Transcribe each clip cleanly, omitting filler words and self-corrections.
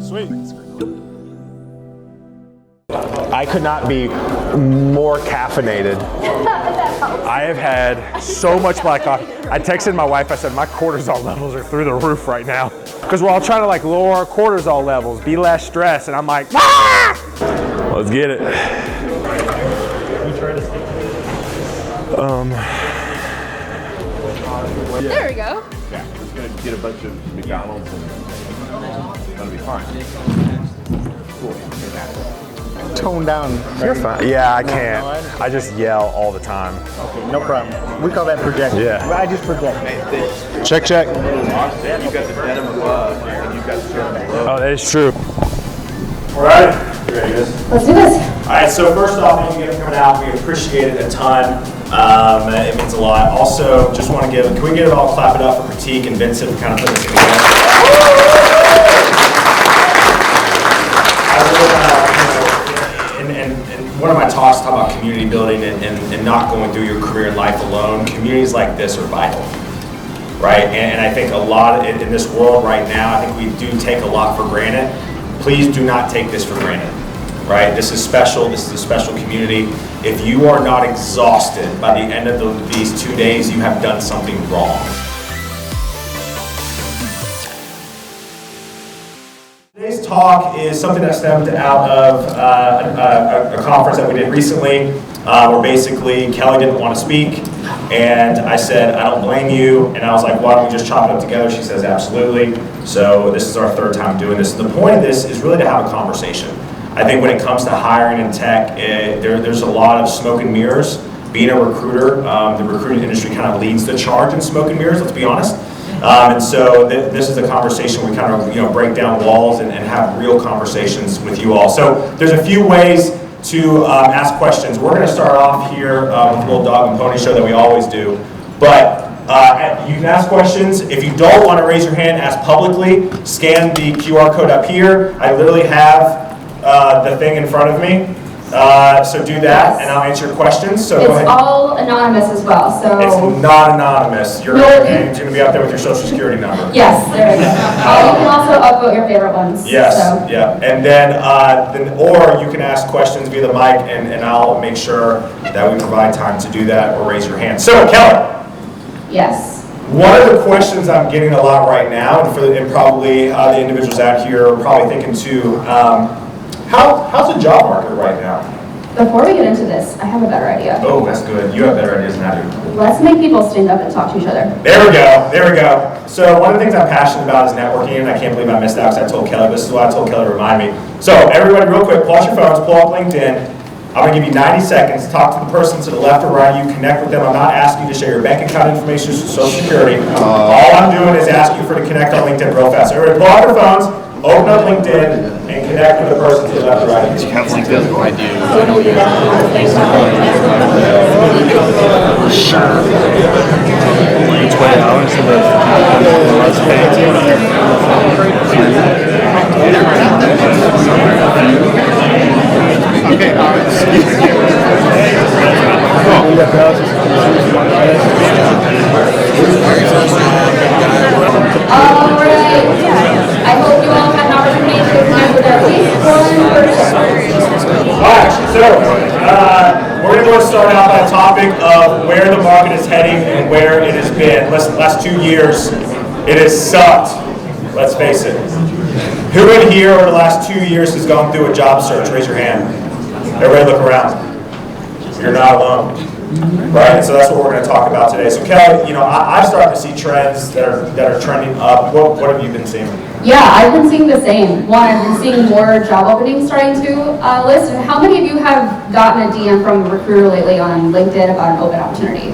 Sweet. I could not be more caffeinated. I have had so much black coffee. I texted my wife, I said, my cortisol levels are through the roof right now. Because we're all trying to like lower our cortisol levels, be less stressed, and I'm like, ah! Let's get it. There we go. Yeah, we're just gonna get a bunch of McDonald's and that'll be fine. Cool. Tone down. You're fine. Yeah, I can't. I just yell all the time. Okay, no problem. We call that projecting. Yeah. I just project. Check, check. You got the denim above and you got the shirt below. Oh, that is true. All right. You ready, guys? Let's do this. All right, so first off, thank you guys for coming out. We appreciate it a ton. It means a lot. Also, just want to can we get it all, clap it up for Critique and Vincent for kind of putting this together. And one of my talks talk about community building and not going through your career and life alone. Communities like this are vital, right? And I think a lot in this world right now, I think we do take a lot for granted. Please do not take this for granted, right? This is special. This is a special community. If you are not exhausted by the end of these 2 days, you have done something wrong. Today's talk is something that stemmed out of a conference that we did recently, where basically Kelly didn't want to speak, and I said, I don't blame you, and I was like, why don't we just chop it up together? She says, absolutely. So this is our third time doing this. The point of this is really to have a conversation. I think when it comes to hiring in tech, there's a lot of smoke and mirrors. Being a recruiter, the recruiting industry kind of leads the charge in smoke and mirrors, let's be honest. And so this is a conversation we kind of break down walls and have real conversations with you all. So there's a few ways to ask questions. We're going to start off here with a little dog and pony show that we always do. But you can ask questions. If you don't want to raise your hand, ask publicly. Scan the QR code up here. I literally have the thing in front of me. So do that, and I'll answer your questions. So go ahead. It's all anonymous as well, so. It's not anonymous. Your name's going to be up there with your social security number. Yes, there we go. You can also upvote your favorite ones. Yes, so. yeah. And then or you can ask questions via the mic, and I'll make sure that we provide time to do that or raise your hand. So, Kelly. Yes. One of the questions I'm getting a lot right now, and probably the individuals out here are probably thinking too, how's the job market right now? Before we get into this, I have a better idea. Oh, that's good. You have better ideas than I do. Let's make people stand up and talk to each other. There we go. There we go. So one of the things I'm passionate about is networking, and I can't believe I missed out because I told Kelly. This is why I told Kelly to remind me. So everybody, real quick, pull out your phones, pull up LinkedIn. I'm going to give you 90 seconds. Talk to the person to the left or right of you. Connect with them. I'm not asking you to share your bank account information or social security. All I'm doing is asking you to connect on LinkedIn real fast. Everybody, pull out your phones. Open up LinkedIn and connect with the person to the left or right. You have LinkedIn? I do. Sure. $20 for the let's pay. Okay. All right. I hope you all had an opportunity to connect with at least one person. All right, so we're going to start out by the topic of where the market is heading and where it has been. Listen, the last 2 years, it has sucked. Let's face it. Who in here over the last 2 years has gone through a job search? Raise your hand. Everybody look around. You're not alone. Right, and so that's what we're going to talk about today. So Kelly, I started to see trends that are trending up. What have you been seeing? Yeah, I've been seeing the same. One, I've been seeing more job openings starting to list. And how many of you have gotten a DM from a recruiter lately on LinkedIn about an open opportunity?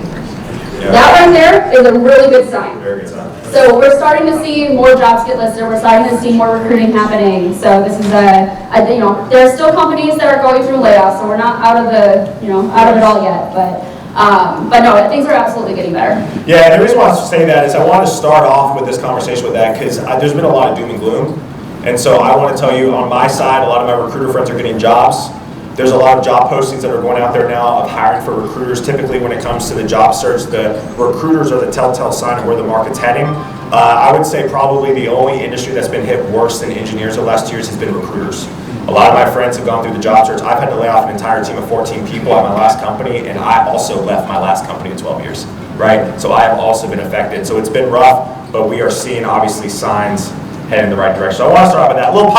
Yeah. That right there is a really good sign. Very good sign. So we're starting to see more jobs get listed. We're starting to see more recruiting happening. So this is there are still companies that are going through layoffs. So we're not out of out of it all yet. But no, things are absolutely getting better. Yeah, the reason why I say that is I want to start off with this conversation with that because there's been a lot of doom and gloom. And so I want to tell you on my side, a lot of my recruiter friends are getting jobs. There's a lot of job postings that are going out there now of hiring for recruiters. Typically when it comes to the job search, the recruiters are the telltale sign of where the market's heading. I would say probably the only industry that's been hit worse than engineers the last 2 years has been recruiters. A lot of my friends have gone through the job search. I've had to lay off an entire team of 14 people at my last company, and I also left my last company in 12 years, right? So I have also been affected. So it's been rough, but we are seeing obviously signs heading in the right direction. So I want to start with that. A little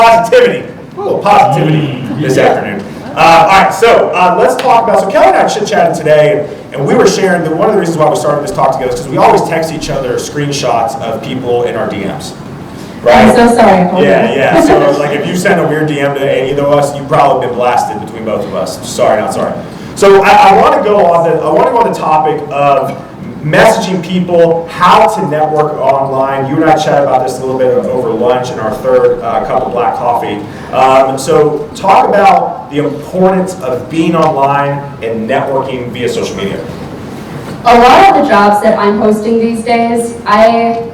positivity this afternoon. All right, so let's talk about, so Kelly and I chit-chatted today, and we were sharing, one of the reasons why we started this talk together is because we always text each other screenshots of people in our DMs. Right? I'm so sorry. Yeah. So like if you send a weird DM to any of us, you've probably been blasted between both of us. Sorry, not sorry. So I want to go on the topic of messaging people, how to network online. You and I chatted about this a little bit over lunch in our third cup of black coffee. So talk about the importance of being online and networking via social media. A lot of the jobs that I'm posting these days, I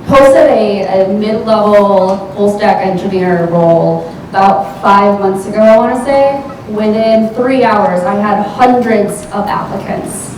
posted a mid-level full-stack engineer role about 5 months ago, I want to say. Within 3 hours, I had hundreds of applicants.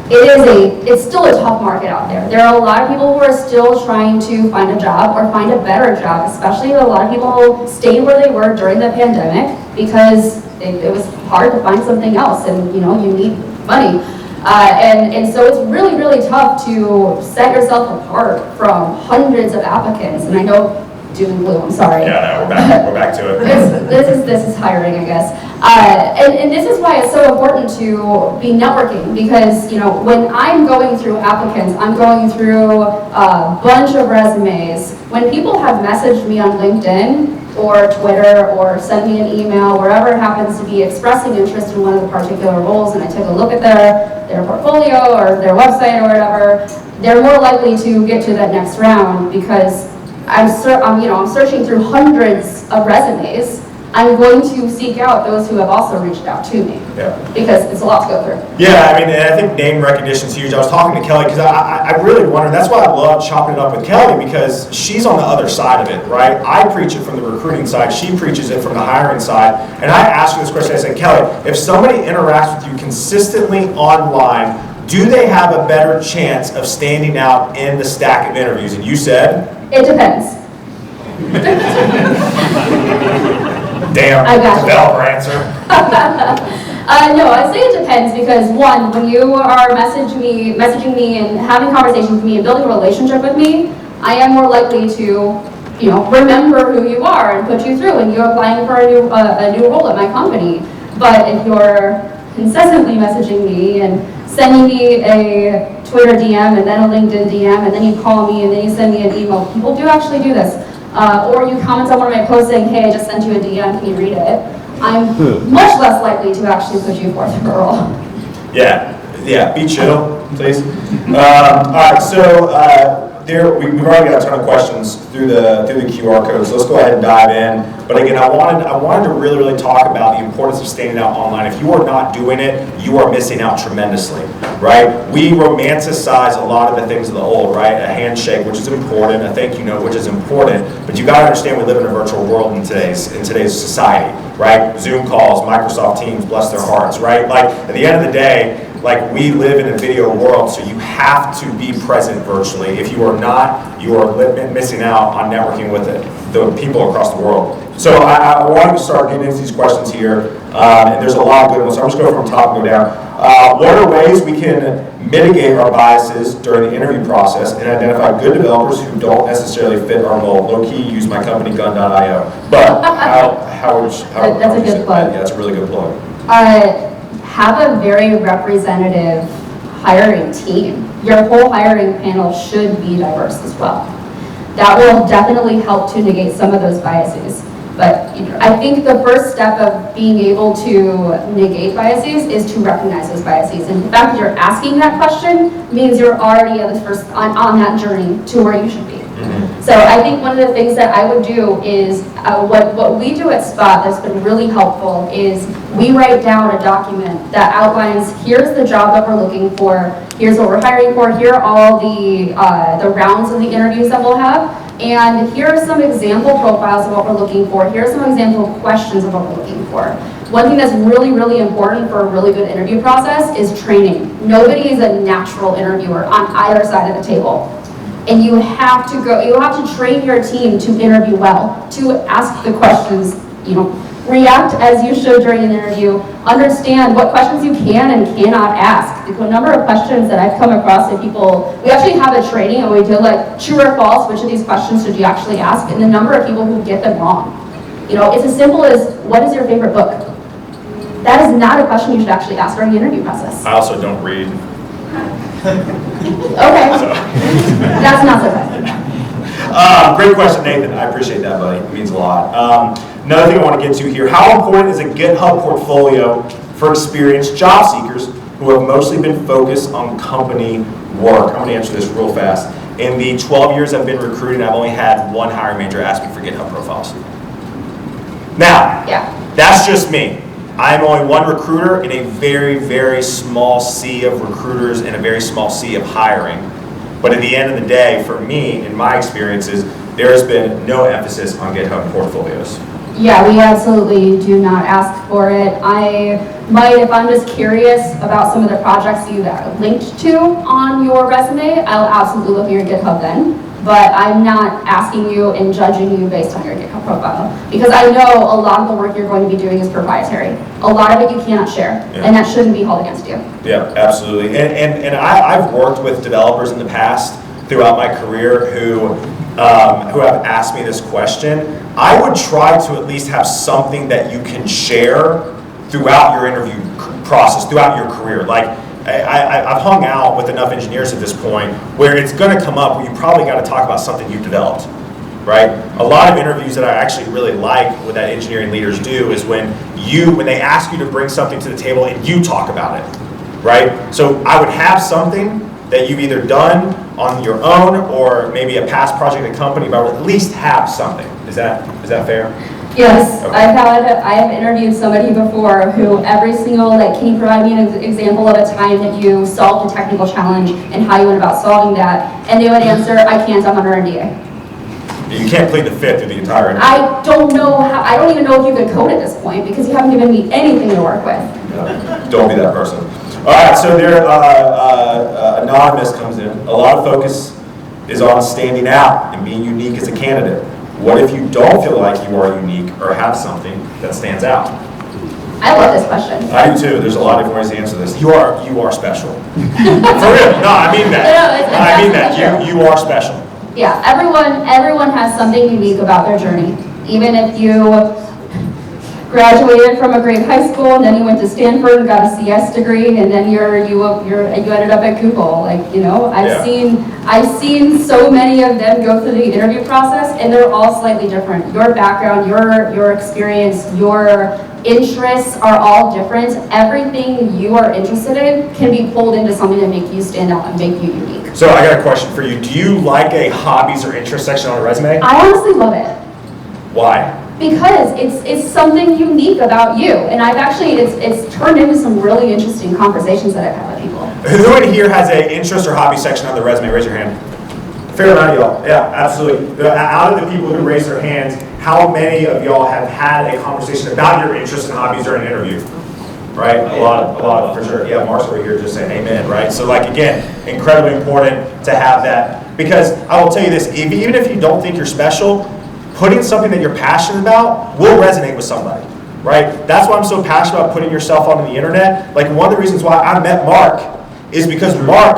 It's still a tough market out there. There are a lot of people who are still trying to find a job or find a better job, especially a lot of people stayed where they were during the pandemic because it was hard to find something else, and you need money. And so it's really, really tough to set yourself apart from hundreds of applicants. And I know doom and gloom, I'm sorry. Yeah, no, we're back to it. This is hiring, I guess. And this is why it's so important to be networking, because when I'm going through applicants, I'm going through a bunch of resumes. When people have messaged me on LinkedIn or Twitter or send me an email, wherever it happens to be, expressing interest in one of the particular roles, and I take a look at their portfolio or their website or whatever, they're more likely to get to that next round because I'm searching through hundreds of resumes. I'm going to seek out those who have also reached out to me. Yeah. Because it's a lot to go through. Yeah, I mean, and I think name recognition is huge. I was talking to Kelly because I really wonder, that's why I love chopping it up with Kelly, because she's on the other side of it, right? I preach it from the recruiting side, she preaches it from the hiring side. And I asked her this question, I said, Kelly, if somebody interacts with you consistently online, do they have a better chance of standing out in the stack of interviews? And you said? It depends. Damn, I got developer answer. No, I say it depends because one, when you are messaging me and having conversations with me and building a relationship with me, I am more likely to, remember who you are and put you through when you're applying for a new role at my company. But if you're incessantly messaging me and sending me a Twitter DM and then a LinkedIn DM and then you call me and then you send me an email, people do actually do this. Or you comment on one of my posts saying, hey, I just sent you a DM, can you read it? I'm much less likely to actually put you forth for a role. Yeah, be chill, please. All right, so we've already got a ton of questions through the QR code, so let's go ahead and dive in. But again, I wanted to really, really talk about the importance of standing out online. If you are not doing it, you are missing out tremendously, right? We romanticize a lot of the things of the old, right? A handshake, which is important, a thank you note, which is important, but you got to understand we live in a virtual world in today's society, right? Zoom calls, Microsoft Teams, bless their hearts, right? Like at the end of the day, like we live in a video world, so you have to be present virtually. If you are not, you are missing out on networking with the people across the world. So I wanted to start getting into these questions here, and there's a lot of good ones, so I'm just going from top and go down. What are ways we can mitigate our biases during the interview process and identify good developers who don't necessarily fit our mold? Low key, use my company gun.io. But how would That's a good plug. Yeah, that's a really good plug. Have a very representative hiring team. Your whole hiring panel should be diverse as well. That will definitely help to negate some of those biases. But I think the first step of being able to negate biases is to recognize those biases. And the fact that you're asking that question means you're already on that journey to where you should be. So I think one of the things that I would do is, what we do at Spot that's been really helpful is we write down a document that outlines, here's the job that we're looking for, here's what we're hiring for, here are all the rounds of the interviews that we'll have, and here are some example profiles of what we're looking for, here are some example questions of what we're looking for. One thing that's really, really important for a really good interview process is training. Nobody is a natural interviewer on either side of the table. And you have to train your team to interview well, to ask the questions, react as you should during an interview, understand what questions you can and cannot ask. The number of questions that I've come across that people, we actually have a training and we do like true or false, which of these questions should you actually ask, and the number of people who get them wrong. It's as simple as, what is your favorite book? That is not a question you should actually ask during the interview process. I also don't read. Okay, that's not so bad. Great question, Nathan. I appreciate that, buddy. It means a lot. Another thing I want to get to here, how important is a GitHub portfolio for experienced job seekers who have mostly been focused on company work? I'm going to answer this real fast. In the 12 years I've been recruiting, I've only had one hiring manager ask me for GitHub profiles. Now, that's just me. I'm only one recruiter in a very, very small sea of recruiters and a very small sea of hiring. But at the end of the day, for me, in my experiences, there has been no emphasis on GitHub portfolios. Yeah, we absolutely do not ask for it. I might, if I'm just curious about some of the projects you linked to on your resume, I'll absolutely look at your GitHub then. But I'm not asking you and judging you based on your GitHub profile. Because I know a lot of the work you're going to be doing is proprietary. A lot of it you cannot share, and that shouldn't be held against you. Yeah, absolutely. And I've worked with developers in the past throughout my career who have asked me this question. I would try to at least have something that you can share throughout your interview process, throughout your career. Like, I've hung out with enough engineers at this point where it's going to come up where you probably got to talk about something you've developed, right? A lot of interviews that I actually really like what that engineering leaders do is when they ask you to bring something to the table and you talk about it, right? So I would have something that you've either done on your own or maybe a past project at a company, but I would at least have something. Is that fair? Yes, Okay. I have interviewed somebody before who every single, can you provide me an example of a time that you solved a technical challenge and how you went about solving that? And they would answer, I can't, I'm under NDA. You can't plead the fifth through the entire interview. I don't even know if you could code at this point because you haven't given me anything to work with. No, don't be that person. All right, so there, anonymous comes in. A lot of focus is on standing out and being unique as a candidate. What if you don't feel like you are unique or have something that stands out? I love this question. I do too. There's a lot of different ways to answer this. You are special. For real. No, I mean that. No, I mean that. You are special. Yeah, everyone has something unique about their journey. Even if you graduated from a great high school and then you went to Stanford and got a CS degree and then you ended up at Google. I've seen so many of them go through the interview process and they're all slightly different. Your background, your experience, your interests are all different. Everything you are interested in can be pulled into something that make you stand out and make you unique. So I got a question for you. Do you like a hobbies or interest section on a resume? I honestly love it. Why? Because it's something unique about you, and it's turned into some really interesting conversations that I've had with people. Who in here has an interest or hobby section on the resume? Raise your hand. Fair amount of y'all. Yeah, absolutely. Out of the people who raise their hands, how many of y'all have had a conversation about your interests and hobbies during an interview? Right? A lot, for sure. Yeah, Mark's over here just saying amen, right? So again, incredibly important to have that. Because I will tell you this, even if you don't think you're special, putting something that you're passionate about will resonate with somebody, right? That's why I'm so passionate about putting yourself on the internet. One of the reasons why I met Mark is because Mark,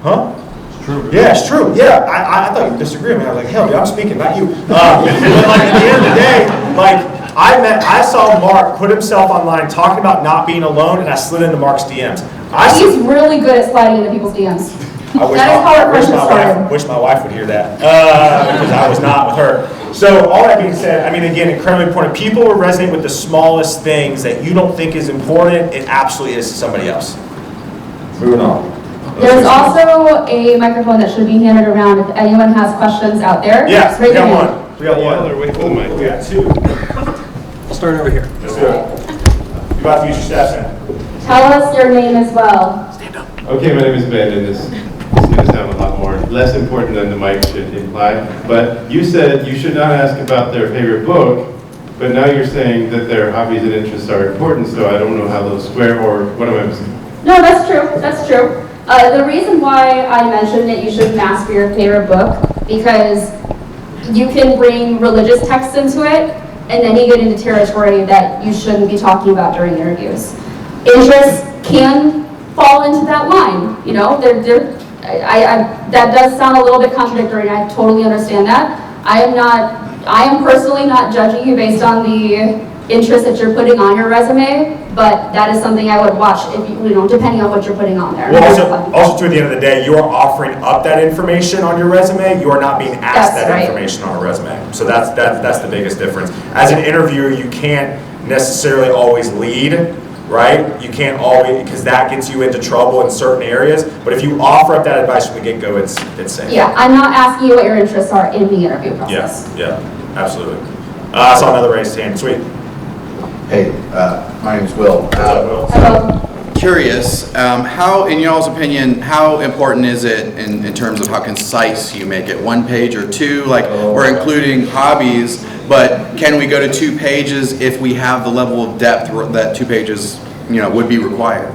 It's true. Yeah, it's true. Yeah, I thought you'd disagree with me. I was like, hell, dude, I'm speaking, not you. But at the end of the day, I saw Mark put himself online talking about not being alone, and I slid into Mark's DMs. He's really good at sliding into people's DMs. That is how our friendship started. Wish my wife would hear that, because I was not with her. So all that being said, again, incredibly important. People will resonate with the smallest things that you don't think is important. It absolutely is to somebody else. Moving on. There's also a microphone that should be handed around if anyone has questions out there. Yeah, just raise your hand. one. We got one. Wait for the mic. We got two. I'll start over here. Let's do it. You about to use your steps in. Tell us your name as well. Okay, my name is Ben, and this is going to sound a lot more less important than the mic should imply. But you said you should not ask about their favorite book, but now you're saying that their hobbies and interests are important, so I don't know how those square, or what am I missing? No, that's true. That's true. The reason why I mentioned that you should master your favorite book, because you can bring religious texts into it, and then you get into territory that you shouldn't be talking about during interviews. Interests can fall into that line, you know, that does sound a little bit contradictory, and I totally understand that. I am personally not judging you based on the interest that you're putting on your resume, but that is something I would watch if you know, depending on what you're putting on there. Well, also too, at the end of the day, you are offering up that information on your resume. You are not being asked that information on a resume. So that's the biggest difference. As an interviewer, you can't necessarily always lead, right? You can't always, because that gets you into trouble in certain areas. But if you offer up that advice from the get-go, it's safe. Yeah, I'm not asking you what your interests are in the interview process. Yeah, absolutely. I saw another raised hand. Sweet. Hey, my name's Will. Curious, how, in y'all's opinion, how important is it in terms of how concise you make it? 1 page or 2? Like, we're including hobbies, but can we go to 2 pages if we have the level of depth that 2 pages, you know, would be required?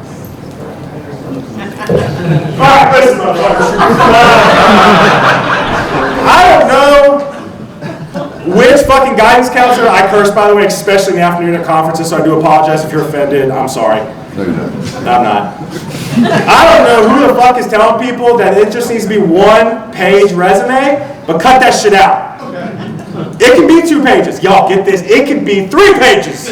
Alright, listen, motherfuckers. I don't know which fucking guidance counselor I curse, by the way, especially in the afternoon at conferences, so I do apologize if you're offended. I'm sorry. No, you're not. No, I'm not. I don't know who the fuck is telling people that it just needs to be 1-page resume, but cut that shit out. It can be 2 pages. Y'all get this. It can be 3 pages.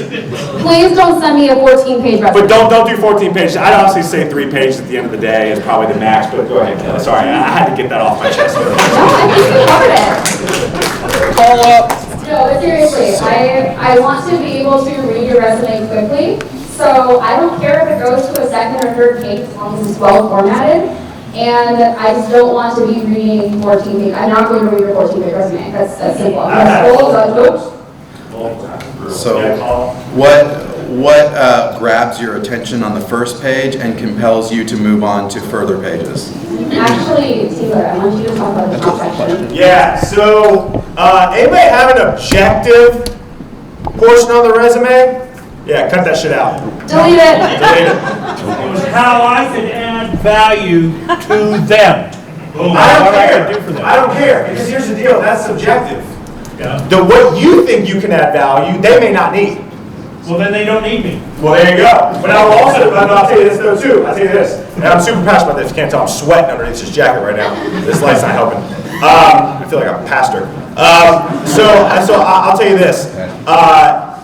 Please don't send me a 14-page resume. But don't do 14 pages. I'd honestly say 3 pages at the end of the day is probably the max, but go ahead, Kelly. Sorry, I had to get that off my chest. No, I think you covered it. Follow up. No, but seriously, I want to be able to read your resume quickly, so I don't care if it goes to a 2nd or 3rd page as long as it's well formatted, and I just don't want to be reading 14 pages. I'm not going to read your 14-page resume. That's simple. So, what grabs your attention on the first page and compels you to move on to further pages? Actually, Taylor, I want you to talk about the top section. Yeah, so anybody have an objective portion on the resume? Yeah, cut that shit out. Delete it. Delete it. It was how I could add value to them. I don't care, because here's the deal, that's subjective. Yeah. What you think you can add value, they may not need. Well, then they don't need me. Well, there you go. But I'll tell you this though too. I'll tell you this. And I'm super passionate about this. You can't tell I'm sweating underneath this jacket right now. This light's not helping. I feel like I'm a pastor. So I'll tell you this.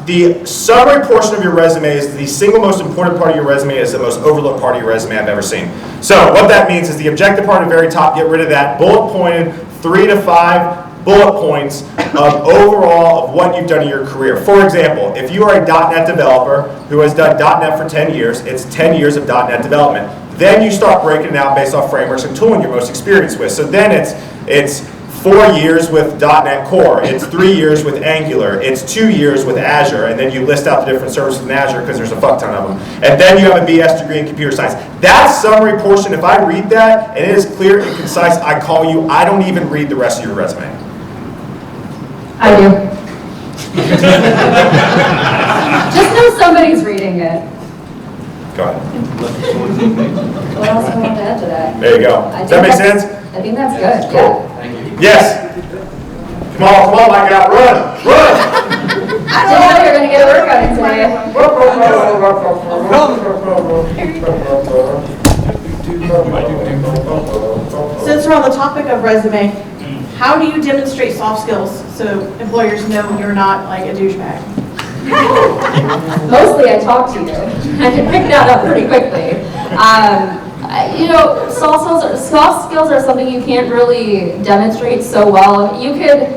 The summary portion of your resume is the single most important part of your resume, is the most overlooked part of your resume I've ever seen. So what that means is the objective part at the very top, get rid of that. Bullet pointed, 3 to 5 bullet points of overall of what you've done in your career. For example, if you are a .NET developer who has done .NET for 10 years, it's 10 years of .NET development. Then you start breaking it out based off frameworks and tooling you're most experienced with. So then it's 4 years with .NET Core, it's 3 years with Angular, it's 2 years with Azure, and then you list out the different services in Azure because there's a fuck ton of them. And then you have a BS degree in computer science. That summary portion, if I read that and it is clear and concise, I call you. I don't even read the rest of your resume. I do. Just know somebody's reading it. Go ahead. What else do I want to add to that? There you go. Does that make sense? I think that's good. Yeah. Yes. Come on, my guy, run. I didn't know you were going to get a workout in today. Since we're on the topic of resume, how do you demonstrate soft skills so employers know you're not like a douchebag? Mostly I talk to you. I can pick that up pretty quickly. You know, soft skills are something you can't really demonstrate so well. You could,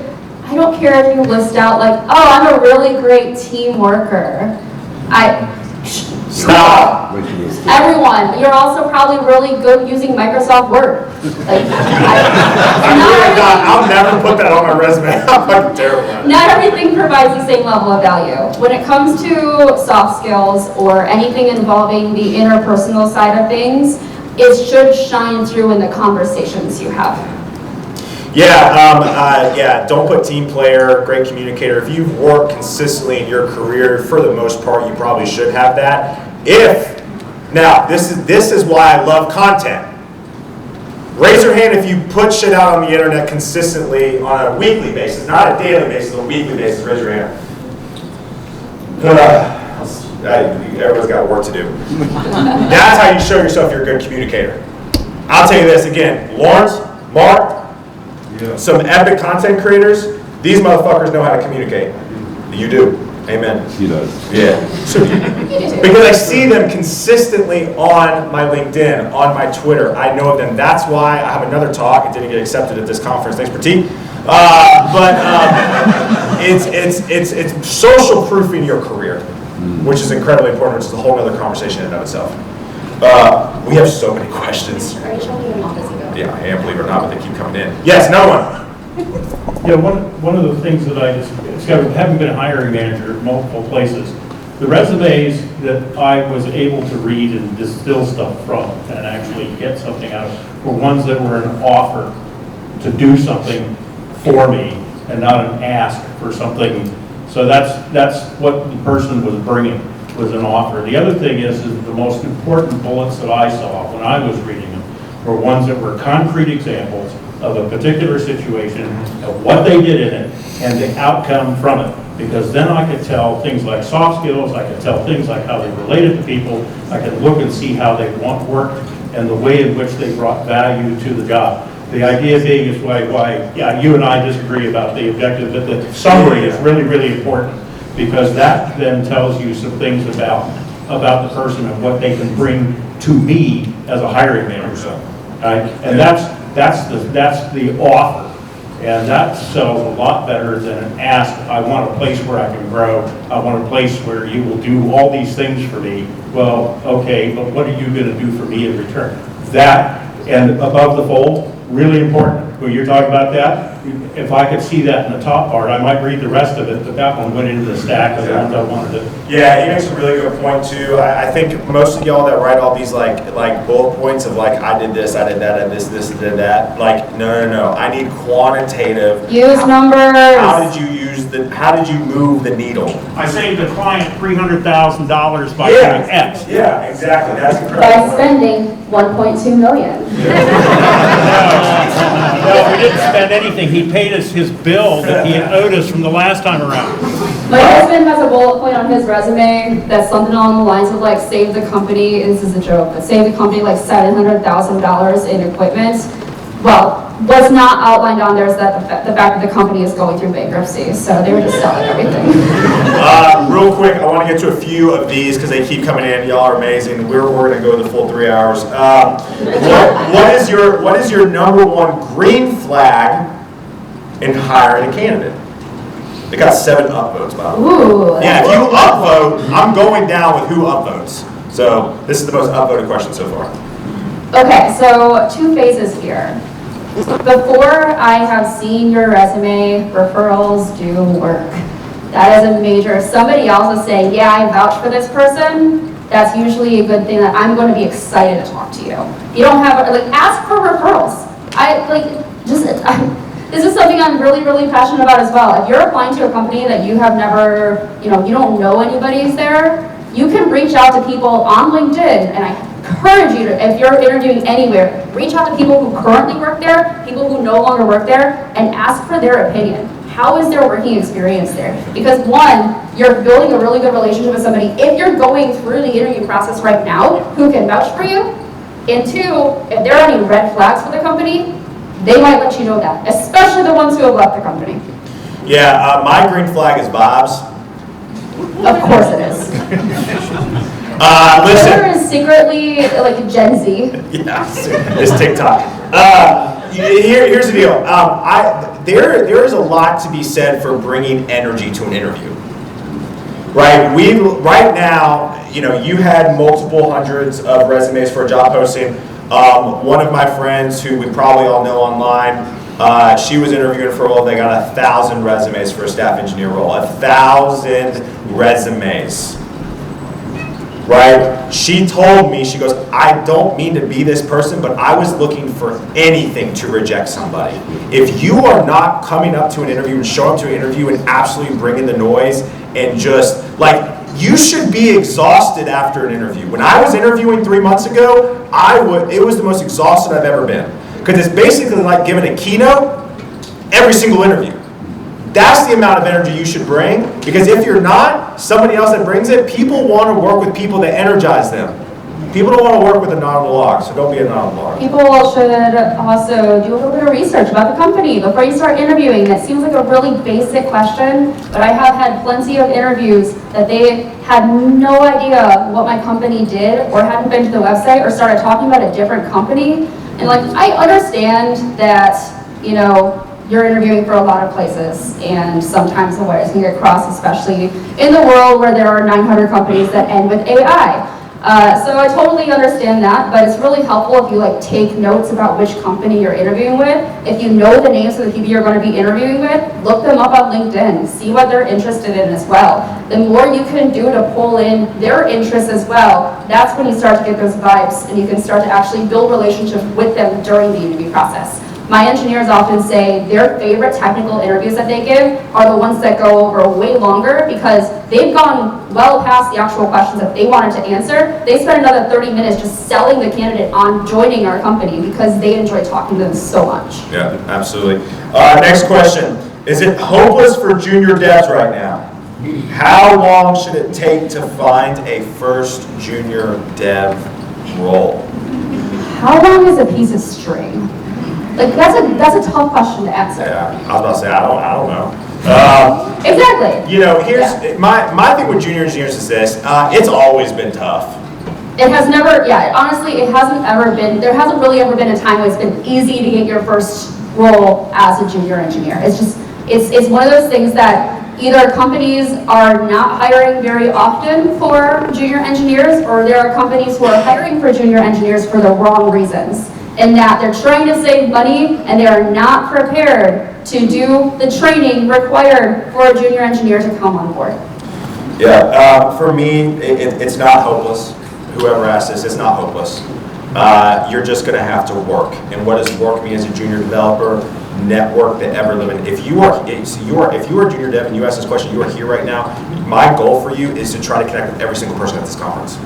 I don't care if you list out like, oh, I'm a really great team worker. Stop. Everyone, you're also probably really good using Microsoft Word. Like, I'll never put that on my resume. I'm fucking terrible. Not everything provides the same level of value. When it comes to soft skills or anything involving the interpersonal side of things, it should shine through in the conversations you have. Yeah, don't put team player, great communicator. If you've worked consistently in your career, for the most part, you probably should have that. Now, this is why I love content. Raise your hand if you put shit out on the internet consistently on a weekly basis, not a daily basis, a weekly basis. Raise your hand. Everyone's got work to do. That's how you show yourself you're a good communicator. I'll tell you this again, Lawrence, Mark, some epic content creators, these motherfuckers know how to communicate. You do. Amen. He does. Yeah. Because I see them consistently on my LinkedIn, on my Twitter. I know of them. That's why I have another talk. It didn't get accepted at this conference. Thanks for T. It's social proofing your career, which is incredibly important, which is a whole other conversation in and of itself. We have so many questions. Yeah, I am, believe it or not, but they keep coming in. Yes, another one. Yeah, one of the things that I discovered, having been a hiring manager at multiple places, the resumes that I was able to read and distill stuff from and actually get something out of were ones that were an offer to do something for me and not an ask for something. So that's what the person was bringing, was an offer. The other thing is the most important bullets that I saw when I was reading them were ones that were concrete examples of a particular situation, of what they did in it, and the outcome from it. Because then I could tell things like soft skills, I could tell things like how they related to people, I could look and see how they worked, and the way in which they brought value to the job. The idea being is why you and I disagree about the objective, but the summary is really, really important, because that then tells you some things about the person and what they can bring to me as a hiring manager. Right? And that's the offer. And that sells a lot better than an ask. I want a place where I can grow. I want a place where you will do all these things for me. Well, okay, but what are you going to do for me in return? That, and above the fold, really important. When you're talking about that, if I could see that in the top part, I might read the rest of it, but that one went into the stack of the ones I wanted to. Yeah, he makes a really good point too. I think most of y'all that write all these like bullet points of like, I did this, I did that, I did this, did that. Like, no. I need quantitative. Use numbers. How did you move the needle? I saved the client $300,000 by doing X. Yeah, exactly. That's incredible. By spending $1.2 million. No, we didn't spend anything. He paid us his bill that he had owed us from the last time around. My husband has a bullet point on his resume that's something along the lines of like save the company, this is a joke, but save the company like $700,000 in equipment. Well, what's not outlined on there is that the fact that the company is going through bankruptcy, so they were just selling everything. Real quick, I want to get to a few of these because they keep coming in. Y'all are amazing. We're going to go the full 3 hours. What is your number one green flag in hiring a candidate? They got 7 upvotes, by the way. Ooh. Yeah, if you upvote, I'm going down with who upvotes. So this is the most upvoted question so far. Okay, so 2 phases here. Before I have seen your resume, referrals do work. That is a major, if somebody else is saying, yeah, I vouch for this person, that's usually a good thing that I'm going to be excited to talk to you. You don't have, like, ask for referrals. This is something I'm really, really passionate about as well. If you're applying to a company that you have never, you don't know anybody's there, you can reach out to people on LinkedIn, and I encourage you to, if you're interviewing anywhere, reach out to people who currently work there, people who no longer work there, and ask for their opinion. How is their working experience there? Because 1, you're building a really good relationship with somebody if you're going through the interview process right now who can vouch for you. And 2, if there are any red flags for the company, they might let you know that, especially the ones who have left the company. Yeah, my green flag is Bob's. Of course it is. Listen. Twitter is secretly like Gen Z. Yeah, it's TikTok. Here's the deal. There is a lot to be said for bringing energy to an interview. Right? Right now, you had multiple hundreds of resumes for a job posting. One of my friends, who we probably all know online, she was interviewing for a role. They got 1,000 resumes for a staff engineer role. 1,000 resumes. Right? She told me, she goes, I don't mean to be this person, but I was looking for anything to reject somebody. If you are not coming up to an interview and showing up to an interview and absolutely bringing the noise and just, you should be exhausted after an interview. When I was interviewing 3 months ago, it was the most exhausted I've ever been. Because it's basically like giving a keynote every single interview. That's the amount of energy you should bring, because if you're not, somebody else that brings it, people want to work with people that energize them. People don't want to work with a non-log, so don't be a non-log. People should also do a little bit of research about the company before you start interviewing. That seems like a really basic question, but I have had plenty of interviews that they had no idea what my company did, or hadn't been to the website, or started talking about a different company. And like, I understand that, you know, you're interviewing for a lot of places, and sometimes the wires can get crossed, especially in the world where there are 900 companies that end with AI. So I totally understand that, but it's really helpful if you like take notes about which company you're interviewing with. If you know the names of the people you're going to be interviewing with, look them up on LinkedIn, see what they're interested in as well. The more you can do to pull in their interests as well, that's when you start to get those vibes, and you can start to actually build relationships with them during the interview process. My engineers often say their favorite technical interviews that they give are the ones that go over way longer, because they've gone well past the actual questions that they wanted to answer. They spend another 30 minutes just selling the candidate on joining our company because they enjoy talking to them so much. Yeah, absolutely. Next question. Is it hopeless for junior devs right now? How long should it take to find a first junior dev role? How long is a piece of string? Like, that's a tough question to answer. Yeah, I was about to say, I don't know. Exactly. You know, here's my thing with junior engineers is this, it's always been tough. It has never, honestly, it hasn't ever been, there hasn't really ever been a time when it's been easy to get your first role as a junior engineer. It's just, it's one of those things that either companies are not hiring very often for junior engineers, or there are companies who are hiring for junior engineers for the wrong reasons. In that they're trying to save money and they are not prepared to do the training required for a junior engineer to come on board. Yeah, for me, it's not hopeless. Whoever asked this, it's not hopeless. You're just going to have to work. And what does work mean as a junior developer? Network the ever living. If you are a junior dev and you ask this question, you are here right now. My goal for you is to try to connect with every single person at this conference,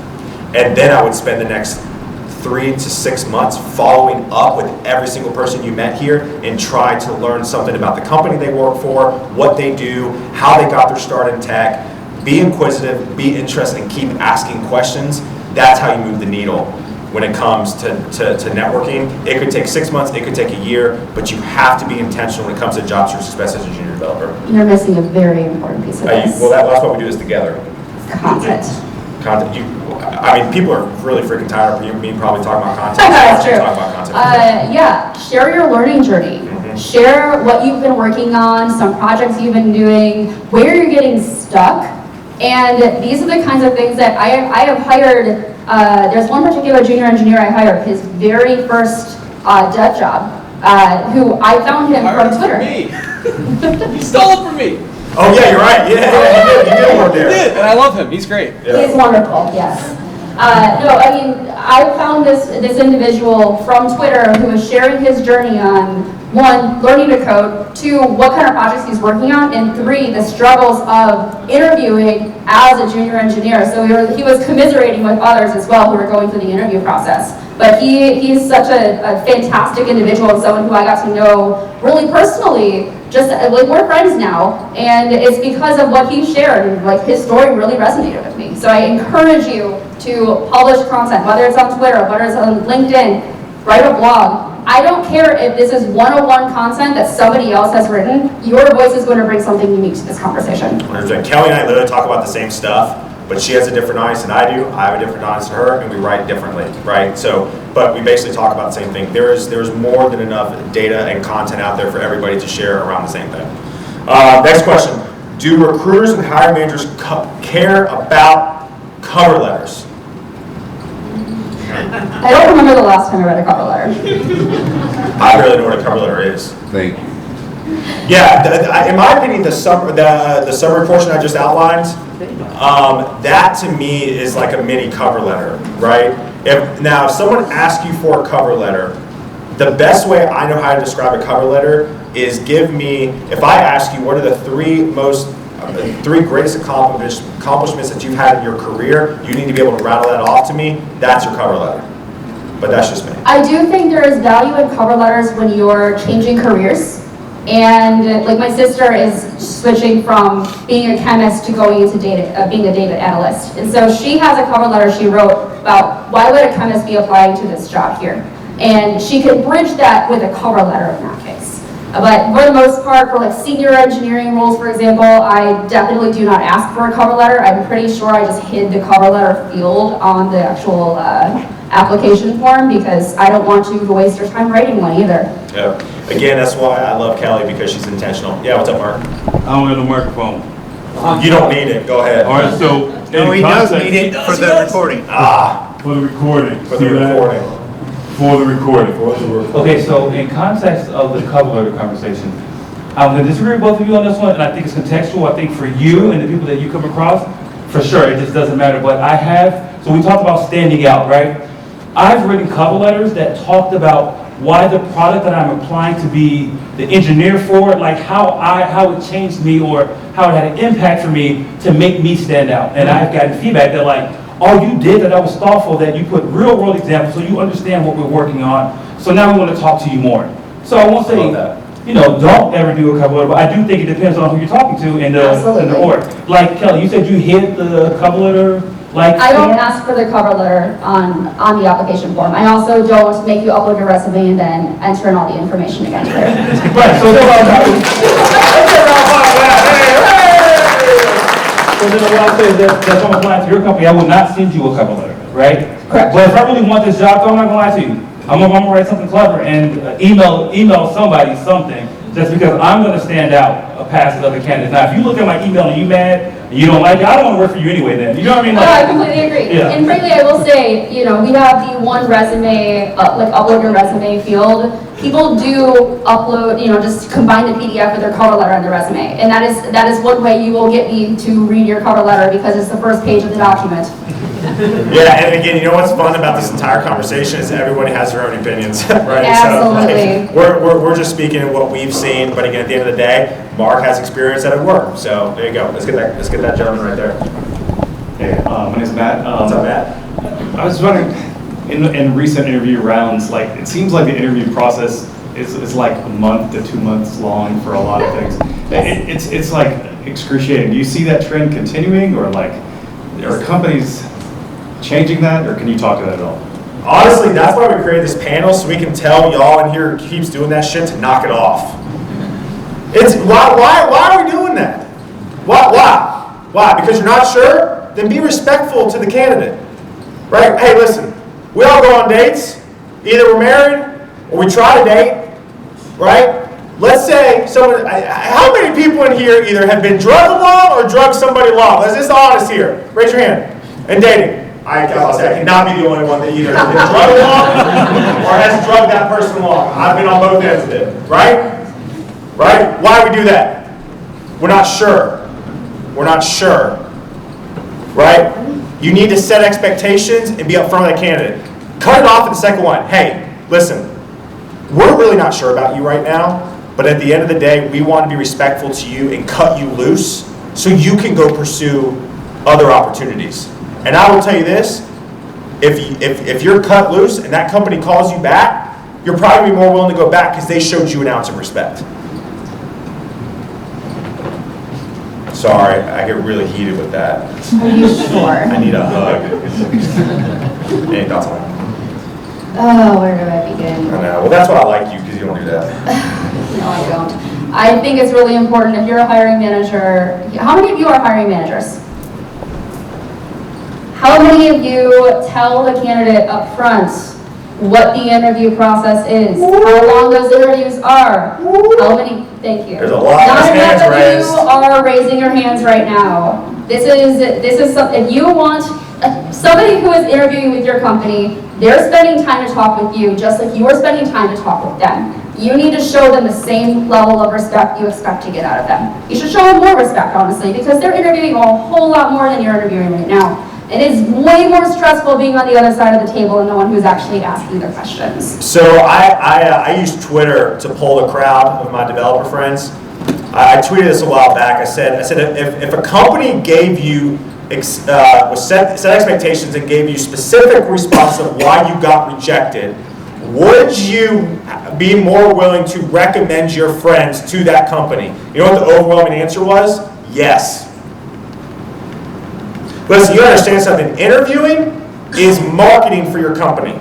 and then I would spend the next 3 to 6 months following up with every single person you met here and try to learn something about the company they work for, what they do, how they got their start in tech. Be inquisitive, be interested, and keep asking questions. That's how you move the needle when it comes to networking. It could take 6 months, it could take a year, but you have to be intentional when it comes to job search success as a junior developer. You're missing a very important piece of this. Well, that's why we do this together. Content. I mean, people are really freaking tired of me probably talking about content. That's true. Talk about content. Share your learning journey. Mm-hmm. Share what you've been working on, some projects you've been doing, where you're getting stuck. And these are the kinds of things that I have hired. There's one particular junior engineer I hired, his very first dev job, who I found him from Twitter. He stole it from me. Oh yeah, you're right. Yeah, you did work there. He did, and I love him. He's great. Yeah. He's wonderful, yes. No, I mean, I found this individual from Twitter who was sharing his journey on, 1, learning to code, 2, what kind of projects he's working on, and 3, the struggles of interviewing as a junior engineer. So he was commiserating with others as well who were going through the interview process. But he's such a fantastic individual and someone who I got to know really personally. Just like, we're friends now, and it's because of what he shared, and like his story really resonated with me. So I encourage you to publish content, whether it's on Twitter, whether it's on LinkedIn, write a blog. I don't care if this is one-on-one content that somebody else has written, your voice is going to bring something unique to this conversation. 100%. Kelly and I literally talk about the same stuff, but she has a different audience than I do. I have a different audience than her, and we write differently, right? So, but we basically talk about the same thing. There's more than enough data and content out there for everybody to share around the same thing. Next question. Do recruiters and hiring managers care about cover letters? I don't remember the last time I read a cover letter. I barely know what a cover letter is. Thank you. Yeah, in my opinion, the summary portion I just outlined, that to me is like a mini cover letter, right? If someone asks you for a cover letter, the best way I know how to describe a cover letter is if I ask you what are the three greatest accomplishments that you've had in your career, you need to be able to rattle that off to me. That's your cover letter. but that's just me. I do think there is value in cover letters when you're changing careers. And like my sister is switching from being a chemist to going into being a data analyst. And so she has a cover letter she wrote about why would a chemist be applying to this job here? And she could bridge that with a cover letter in that case. But for the most part, for like senior engineering roles, for example, I definitely do not ask for a cover letter. I'm pretty sure I just hid the cover letter field on the actual application form because I don't want you to waste your time writing one either. Yeah. Again, that's why I love Kelly, because she's intentional. Yeah, what's up, Mark? I don't have a microphone. You don't need it. Go ahead. All right, so No, he does need it for the recording. for the recording. For the recording. For the recording. Okay, so in context of the cover letter conversation, I'm going to disagree with both of you on this one, and I think it's contextual. I think for you and the people that you come across, for sure, it just doesn't matter. But I have, so we talked about standing out, right? I've written cover letters that talked about why the product that I'm applying to be the engineer for, like how it changed me or how it had an impact for me to make me stand out. And I've gotten feedback that like, oh, you did that, was thoughtful, that you put real world examples so you understand what we're working on. So now we want to talk to you more. So I won't say, you know, don't ever do a cover letter, but I do think it depends on who you're talking to in the org. Like Kelly, you said you hid the cover letter. Like, I don't ask for the cover letter on the application form. I also don't make you upload your resume and then enter in all the information again there. Right, so then what I'll say is that if I'm applying to your company, I will not send you a cover letter, right? Correct. But if I really want this job, I'm not gonna lie to you. I'm gonna write something clever and email somebody something just because I'm gonna stand out past the other candidates. Now, if you look at my email and you mad, and you don't like it, I don't want to work for you anyway then. You know what I mean? No, I completely agree. Yeah. And frankly, I will say, you know, we have the one resume, like upload your resume field. People do upload, you know, just combine the PDF with their cover letter and their resume. And that is one way you will get me to read your cover letter because it's the first page of the document. Yeah, and again, you know what's fun about this entire conversation is everybody has their own opinions, right? Absolutely. So like, we're just speaking of what we've seen, but again, at the end of the day, Mark has experience at work. So there you go. Let's get that gentleman right there. Hey, my name's Matt. What's up, Matt? I was wondering, in recent interview rounds, like it seems like the interview process is like a month to 2 months long for a lot of things. It's like excruciating. Do you see that trend continuing, or like are companies changing that, or can you talk to that at all? Honestly, that's why we created this panel, so we can tell y'all in here who keeps doing that shit to knock it off. It's why are we doing that? Why? Because you're not sure? Then be respectful to the candidate. Right? Hey, listen, we all go on dates. Either we're married or we try to date. Right? Let's say someone, how many people in here either have been drugged along or drugged somebody along? Let's just honest here. Raise your hand. And dating. I cannot be the only one that either has been drugged along or has drugged that person along. I've been on both ends of it. Right? Right? Why do we do that? We're not sure. We're not sure. Right? You need to set expectations and be upfront with that candidate. Cut it off in the second one. Hey, listen, we're really not sure about you right now, but at the end of the day, we want to be respectful to you and cut you loose so you can go pursue other opportunities. And I will tell you this, if you're cut loose and that company calls you back, you're probably more willing to go back because they showed you an ounce of respect. Sorry, I get really heated with that. Are you sure? I need a hug. Any thoughts on that? Oh, where do I begin? I know. Well, that's why I like you, because you don't do that. No, I don't. I think it's really important if you're a hiring manager. How many of you are hiring managers? How many of you tell the candidate up front what the interview process is, how long those interviews are, how many, thank you. There's a lot of hands raised. Not enough of you are raising your hands right now. This is something, if you want somebody who is interviewing with your company, they're spending time to talk with you just like you are spending time to talk with them. You need to show them the same level of respect you expect to get out of them. You should show them more respect, honestly, because they're interviewing a whole lot more than you're interviewing right now. It is way more stressful being on the other side of the table and the one who's actually asking their questions. So I use Twitter to poll the crowd of my developer friends. I tweeted this a while back. I said if a company gave you set expectations and gave you specific response of why you got rejected, would you be more willing to recommend your friends to that company? You know what the overwhelming answer was? Yes. Listen, you understand something. Interviewing is marketing for your company.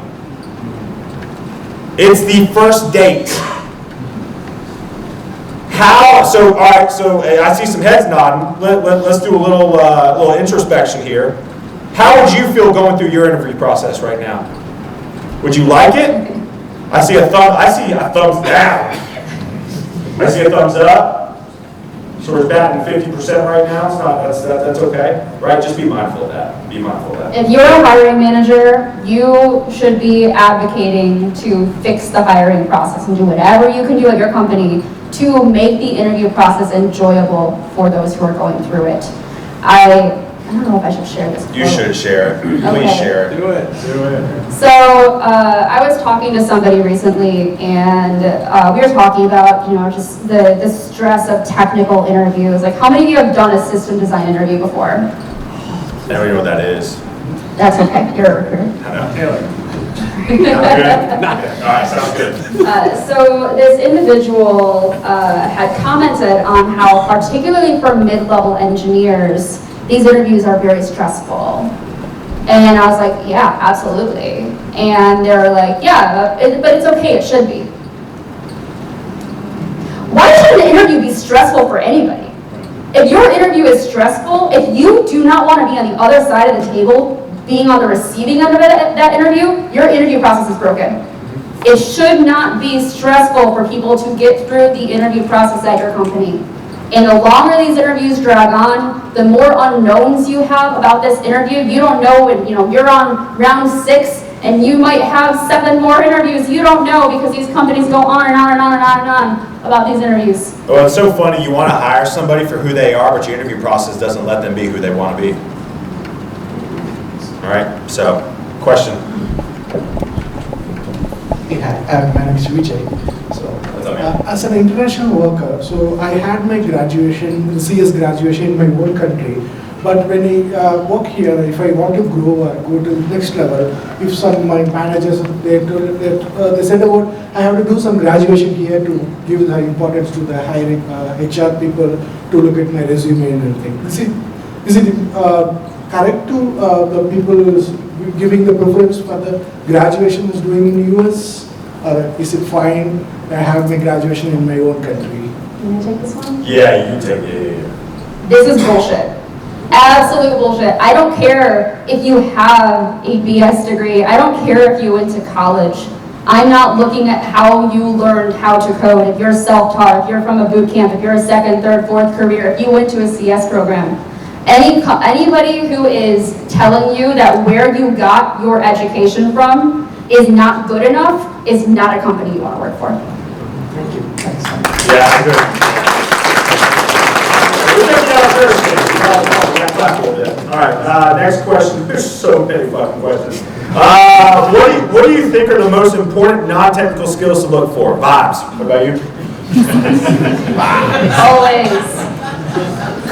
It's the first date. How? So, all right. So I see some heads nodding. Let's do a little introspection here. How would you feel going through your interview process right now? Would you like it? I see a thumbs down. I see a thumbs up. So we're batting 50% right now. It's not. That's okay, right? Just be mindful of that. Be mindful of that. If you're a hiring manager, you should be advocating to fix the hiring process and do whatever you can do at your company to make the interview process enjoyable for those who are going through it. I don't know if I should share this. You should share it. Please Okay. share it. Do it. Do it. So I was talking to somebody recently, and we were talking about, just the stress of technical interviews. Like, how many of you have done a system design interview before? I don't even know what that is. That's okay. You're I know. Not good. Not good. All right, sounds good. So this individual had commented on how, particularly for mid-level engineers, these interviews are very stressful. And I was like, yeah, absolutely. And they were like, yeah, but it's okay, it should be. Why should an interview be stressful for anybody? If your interview is stressful, if you do not want to be on the other side of the table, being on the receiving end of that interview, your interview process is broken. It should not be stressful for people to get through the interview process at your company. And the longer these interviews drag on, the more unknowns you have about this interview. You don't know when you're on round 6 and you might have 7 more interviews. You don't know, because these companies go on and on and on and on and on about these interviews. Well, it's so funny. You want to hire somebody for who they are, but your interview process doesn't let them be who they want to be. All right. So, question. Hey, hi. My name is Vijay. So, as an international worker, so I had my graduation, CS graduation in my own country. But when I work here, if I want to grow or go to the next level, if some of my managers, they said about I have to do some graduation here to give the importance to the hiring HR people to look at my resume and everything. Is it correct to the people who is giving the preference for the graduation is doing in the US? Or is it fine I have my graduation in my own country? Can I take this one? Yeah, you take it. This is bullshit. Absolute bullshit. I don't care if you have a BS degree. I don't care if you went to college. I'm not looking at how you learned how to code. If you're self-taught, if you're from a boot camp, if you're a 2nd, 3rd, 4th career, if you went to a CS program. Anybody who is telling you that where you got your education from is not good enough is not a company you want to work for. Thank you. Thanks. Yeah, good. All right, next question. There's so many fucking questions. What do you think are the most important non-technical skills to look for? Vibes. What about you? Always.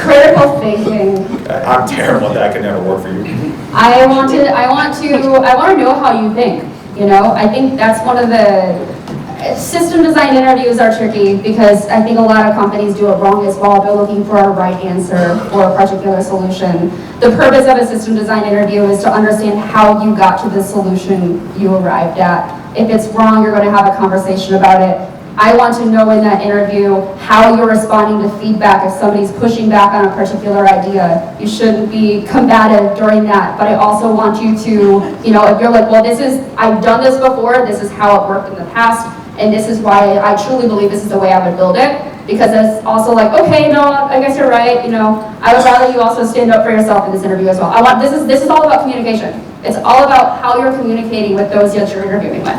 Critical thinking. I'm terrible at that. I could never work for you. I want to know how you think. I think that's one of the system design interviews are tricky, because I think a lot of companies do it wrong as well. They're looking for a right answer for a particular solution. The purpose of a system design interview is to understand how you got to the solution you arrived at. If it's wrong, you're going to have a conversation about it. I want to know in that interview how you're responding to feedback. If somebody's pushing back on a particular idea, you shouldn't be combative during that. But I also want you to, if you're like, well, I've done this before, this is how it worked in the past, and this is why I truly believe this is the way I would build it. Because it's also like, okay, no, I guess you're right. I would rather you also stand up for yourself in this interview as well. This is all about communication. It's all about how you're communicating with those that you're interviewing with.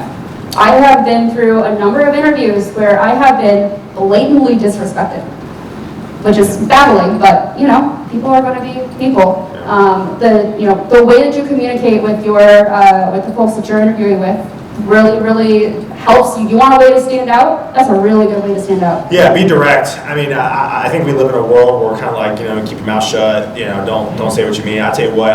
I have been through a number of interviews where I have been blatantly disrespected, which is baffling, but people are going to be people. The way that you communicate with the folks that you're interviewing with really helps you. You want a way to stand out? That's a really good way to stand out. Yeah, be direct. I mean, I think we live in a world where we're kind of like, keep your mouth shut, don't say what you mean. I tell you what,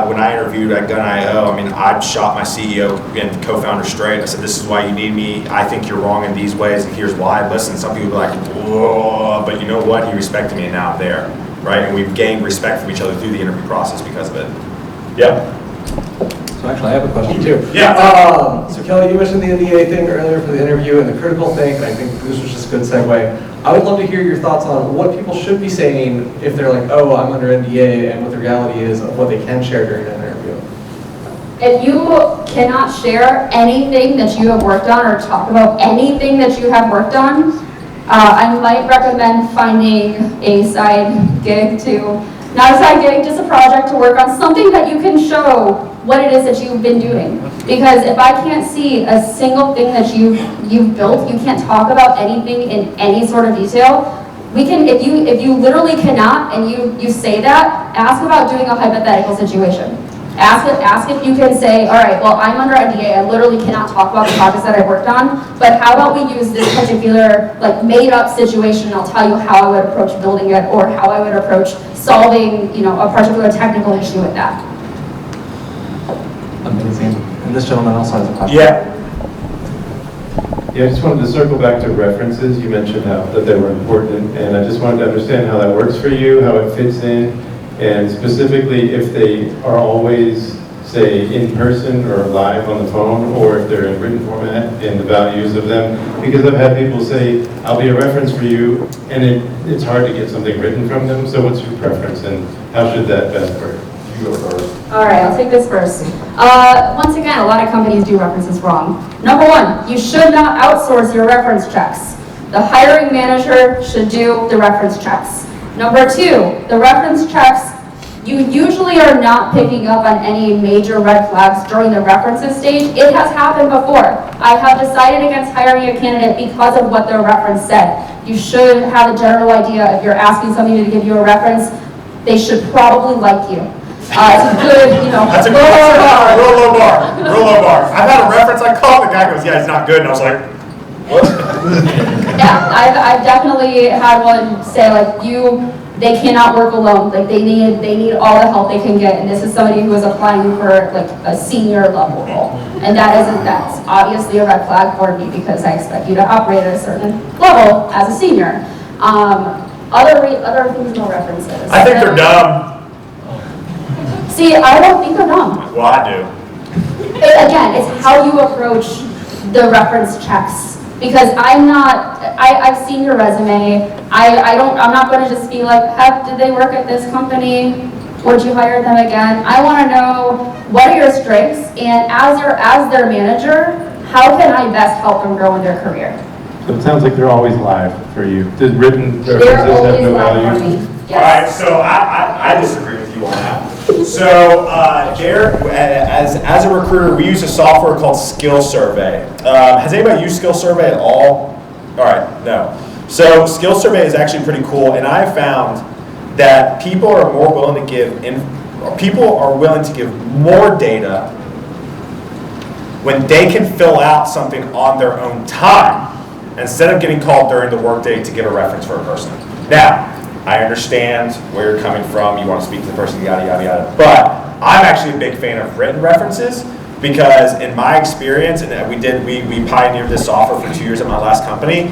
when I interviewed at Gun.io, I mean, I shot my CEO and co-founder straight. I said, this is why you need me. I think you're wrong in these ways, and here's why. Listen, some people are like, whoa, but you know what? He respected me, and now I'm there, right? And we've gained respect from each other through the interview process because of it. Yep. So actually, I have a question. Me too. Yeah. So Kelly, you mentioned the NDA thing earlier for the interview and the critical thing, and I think this was just a good segue. I would love to hear your thoughts on what people should be saying if they're like, oh, I'm under NDA, and what the reality is of what they can share during an interview. If you cannot share anything that you have worked on or talk about anything that you have worked on, I might recommend finding a side gig not a side gig, just a project to work on, something that you can show what it is that you've been doing. Because if I can't see a single thing that you've built, you can't talk about anything in any sort of detail. We can, if you literally cannot, and you say that, ask about doing a hypothetical situation. Ask if you can say, all right, well, I'm under NDA, I literally cannot talk about the projects that I worked on, but how about we use this particular made up situation, and I'll tell you how I would approach building it, or how I would approach solving, a particular technical issue with that. Amazing. And this gentleman also has a question. Yeah. Yeah, I just wanted to circle back to references. You mentioned that they were important, and I just wanted to understand how that works for you, how it fits in, and specifically if they are always, say, in person or live on the phone, or if they're in written format and the values of them. Because I've had people say, I'll be a reference for you, and it's hard to get something written from them. So what's your preference, and how should that best work? You go first. All right, I'll take this first. Once again, a lot of companies do references wrong. Number one, you should not outsource your reference checks. The hiring manager should do the reference checks. Number two, the reference checks, you usually are not picking up on any major red flags during the references stage. It has happened before. I have decided against hiring a candidate because of what their reference said. You should have a general idea if you're asking somebody to give you a reference, they should probably like you. It's a good, That's a real low bar. I've had a reference, I called, the guy goes, yeah, he's not good, and I was like, what? Yeah, I've definitely had one say they cannot work alone. They need all the help they can get, and this is somebody who is applying for a senior level role, and that's obviously a red flag for me because I expect you to operate at a certain level as a senior. Other things, no references. I think they're dumb. See, I don't think they're dumb. Well, I do. Again, it's how you approach the reference checks. Because I've seen your resume. I'm not going to just be like, did they work at this company? Would you hire them again? I want to know what are your strengths, and as their manager, how can I best help them grow in their career? So it sounds like they're always live for you. Did written references have no value? Yes. All right, so I disagree with you on that. So as a recruiter, we use a software called Skill Survey. Has anybody used Skill Survey at all? All right, no. So Skill Survey is actually pretty cool, and I found that people are willing to give more data when they can fill out something on their own time instead of getting called during the workday to give a reference for a person. Now, I understand where you're coming from. You want to speak to the person, yada, yada, yada. But I'm actually a big fan of written references because in my experience, and we pioneered this software for 2 years at my last company,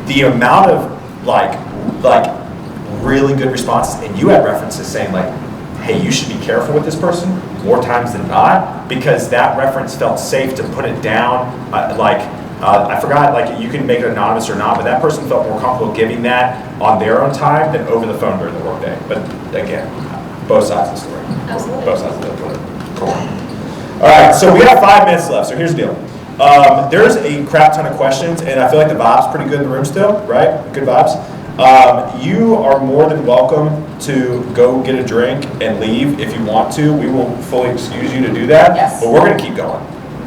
the amount of like really good responses, and you had references saying hey, you should be careful with this person more times than not because that reference felt safe to put it down. I forgot, you can make it anonymous or not, but that person felt more comfortable giving that on their own time than over the phone during the workday. But again, both sides of the story. Absolutely. Both sides of the coin. All right, so we have 5 minutes left, so here's the deal. There's a crap ton of questions, and I feel like the vibe's pretty good in the room still, right? Good vibes. You are more than welcome to go get a drink and leave if you want to. We will fully excuse you to do that, yes. But we're going to keep going.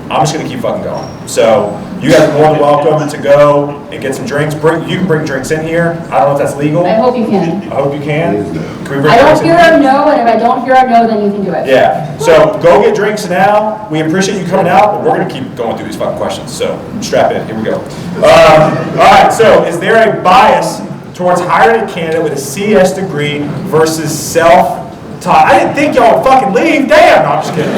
I'm just gonna keep fucking going. So you guys are more than welcome to go and get some drinks. You can bring drinks in here. I don't know if that's legal. I hope you can. I hope you can. Can we bring I don't drinks in hear here? a no, and if I don't hear a no, then you can do it. Yeah, so go get drinks now. We appreciate you coming out, but we're gonna keep going through these fucking questions, so strap in, here we go. All right, so is there a bias towards hiring a candidate with a CS degree versus self-taught? I didn't think y'all would fucking leave, damn, no, I'm just kidding.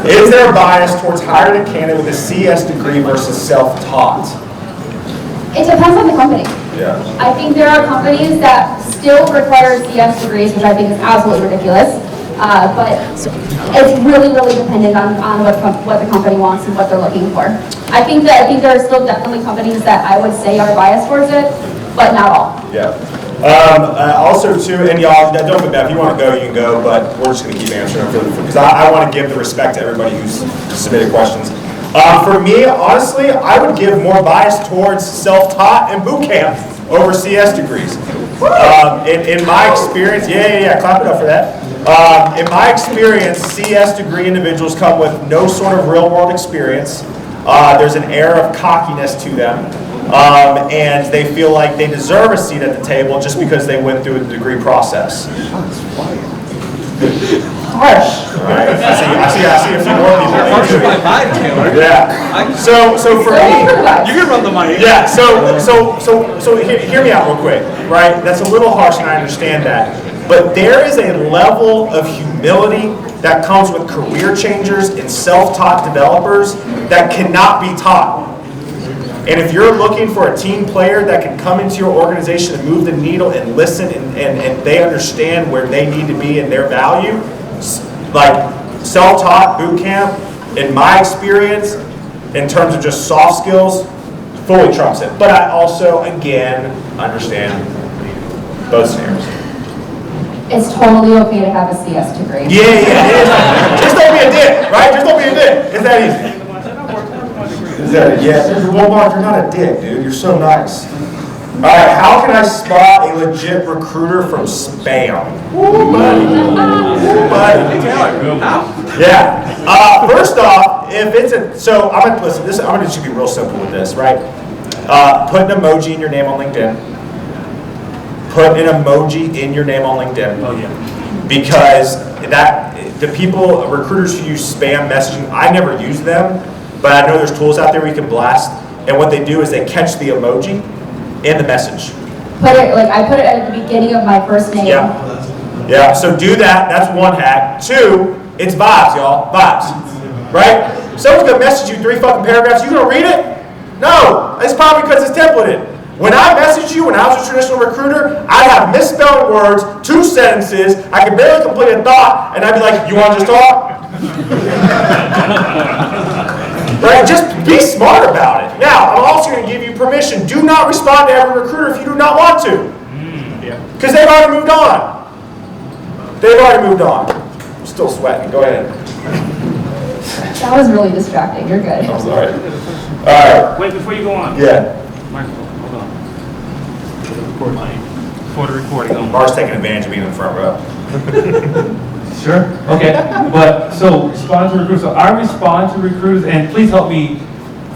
Is there a bias towards hiring a candidate with a CS degree versus self-taught? It depends on the company. Yeah. I think there are companies that still require CS degrees, which I think is absolutely ridiculous. But it's really, really dependent on what the company wants and what they're looking for. I think there are still definitely companies that I would say are biased towards it, but not all. Yeah. Also, too, and y'all, don't feel bad. If you want to go, you can go, but we're just going to keep answering them because I want to give the respect to everybody who's submitted questions. For me, honestly, I would give more bias towards self-taught and boot camp over CS degrees. In my experience, yeah, clap it up for that. In my experience, CS degree individuals come with no sort of real-world experience. There's an air of cockiness to them, and they feel like they deserve a seat at the table just because they went through the degree process. Harsh. Right. I see a few more people. Yeah. So for me, You can run the mic. yeah. So hear me out real quick. Right. That's a little harsh, and I understand that. But there is a level of humility that comes with career changers and self-taught developers that cannot be taught. And if you're looking for a team player that can come into your organization and move the needle and listen and they understand where they need to be and their value, like self-taught boot camp, in my experience, in terms of just soft skills, fully trumps it. But I also, again, understand both scenarios. It's totally okay to have a CS degree. Yeah, it is. Just don't be a dick, right? Just don't be a dick. It's that easy. Well, Mark, you're not a dick, dude. You're so nice. All right, how can I spot a legit recruiter from spam? Ooh, buddy. Yeah. First off, if it's so I'm gonna listen. I'm gonna just be real simple with this, right? Put an emoji in your name on LinkedIn. Put an emoji in your name on LinkedIn. Oh yeah. Because the recruiters who use spam messaging, I never use them. But I know there's tools out there where you can blast, and what they do is they catch the emoji in the message. I put it at the beginning of my first name. Yeah, so do that, that's one hack. Two, it's vibes, y'all, vibes, right? Someone's gonna message you 3 fucking paragraphs, you gonna read it? No, it's probably because it's templated. When I messaged you, when I was a traditional recruiter, I'd have misspelled words, 2 sentences, I could barely complete a thought, and I'd be like, you wanna just talk? Right? Just be smart about it. Now, I'm also going to give you permission. Do not respond to every recruiter if you do not want to. Because they've already moved on. I'm still sweating. Go ahead. That was really distracting. You're good. I'm sorry. All right. Wait, before you go on. Yeah. Microphone, hold on. For the recording. Mark's taking advantage of being in the front row. Sure. Okay. But so respond to recruiters. So I respond to recruiters, and please help me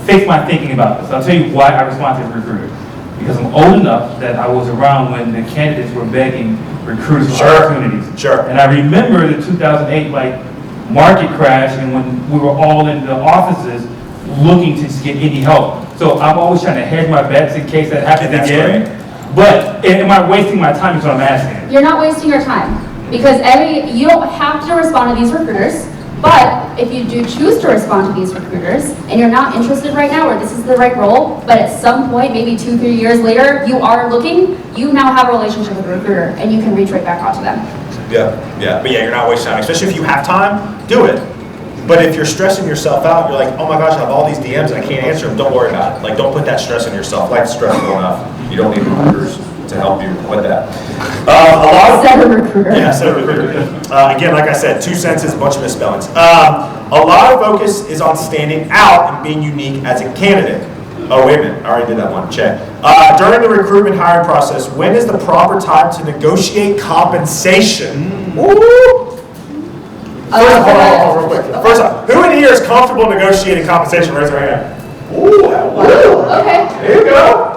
fix my thinking about this. I'll tell you why I respond to recruiters. Because I'm old enough that I was around when the candidates were begging recruiters for opportunities. Sure. And I remember the 2008 market crash, and when we were all in the offices looking to get any help. So I'm always trying to hedge my bets in case that happens again. Great. But am I wasting my time? Is what I'm asking. You're not wasting your time. Because you don't have to respond to these recruiters, but if you do choose to respond to these recruiters and you're not interested right now or this is the right role, but at some point, maybe 2-3 years later, you are looking, you now have a relationship with a recruiter and you can reach right back out to them. But you're not wasting time. Especially if you have time, do it. But if you're stressing yourself out, you're like, oh my gosh, I have all these DMs and I can't answer them, don't worry about it. Don't put that stress on yourself. Life's stressful enough. You don't need recruiters to help you with that. Set a recruiter. Yeah, set a recruiter. Again, like I said, 2 sentences, a bunch of misspellings. A lot of focus is on standing out and being unique as a candidate. Oh, wait a minute. I already did that one. Check. During the recruitment hiring process, when is the proper time to negotiate compensation? Woo! Hold on, real quick. First off, who in here is comfortable negotiating compensation? Raise their hand. Ooh, Okay. there you go.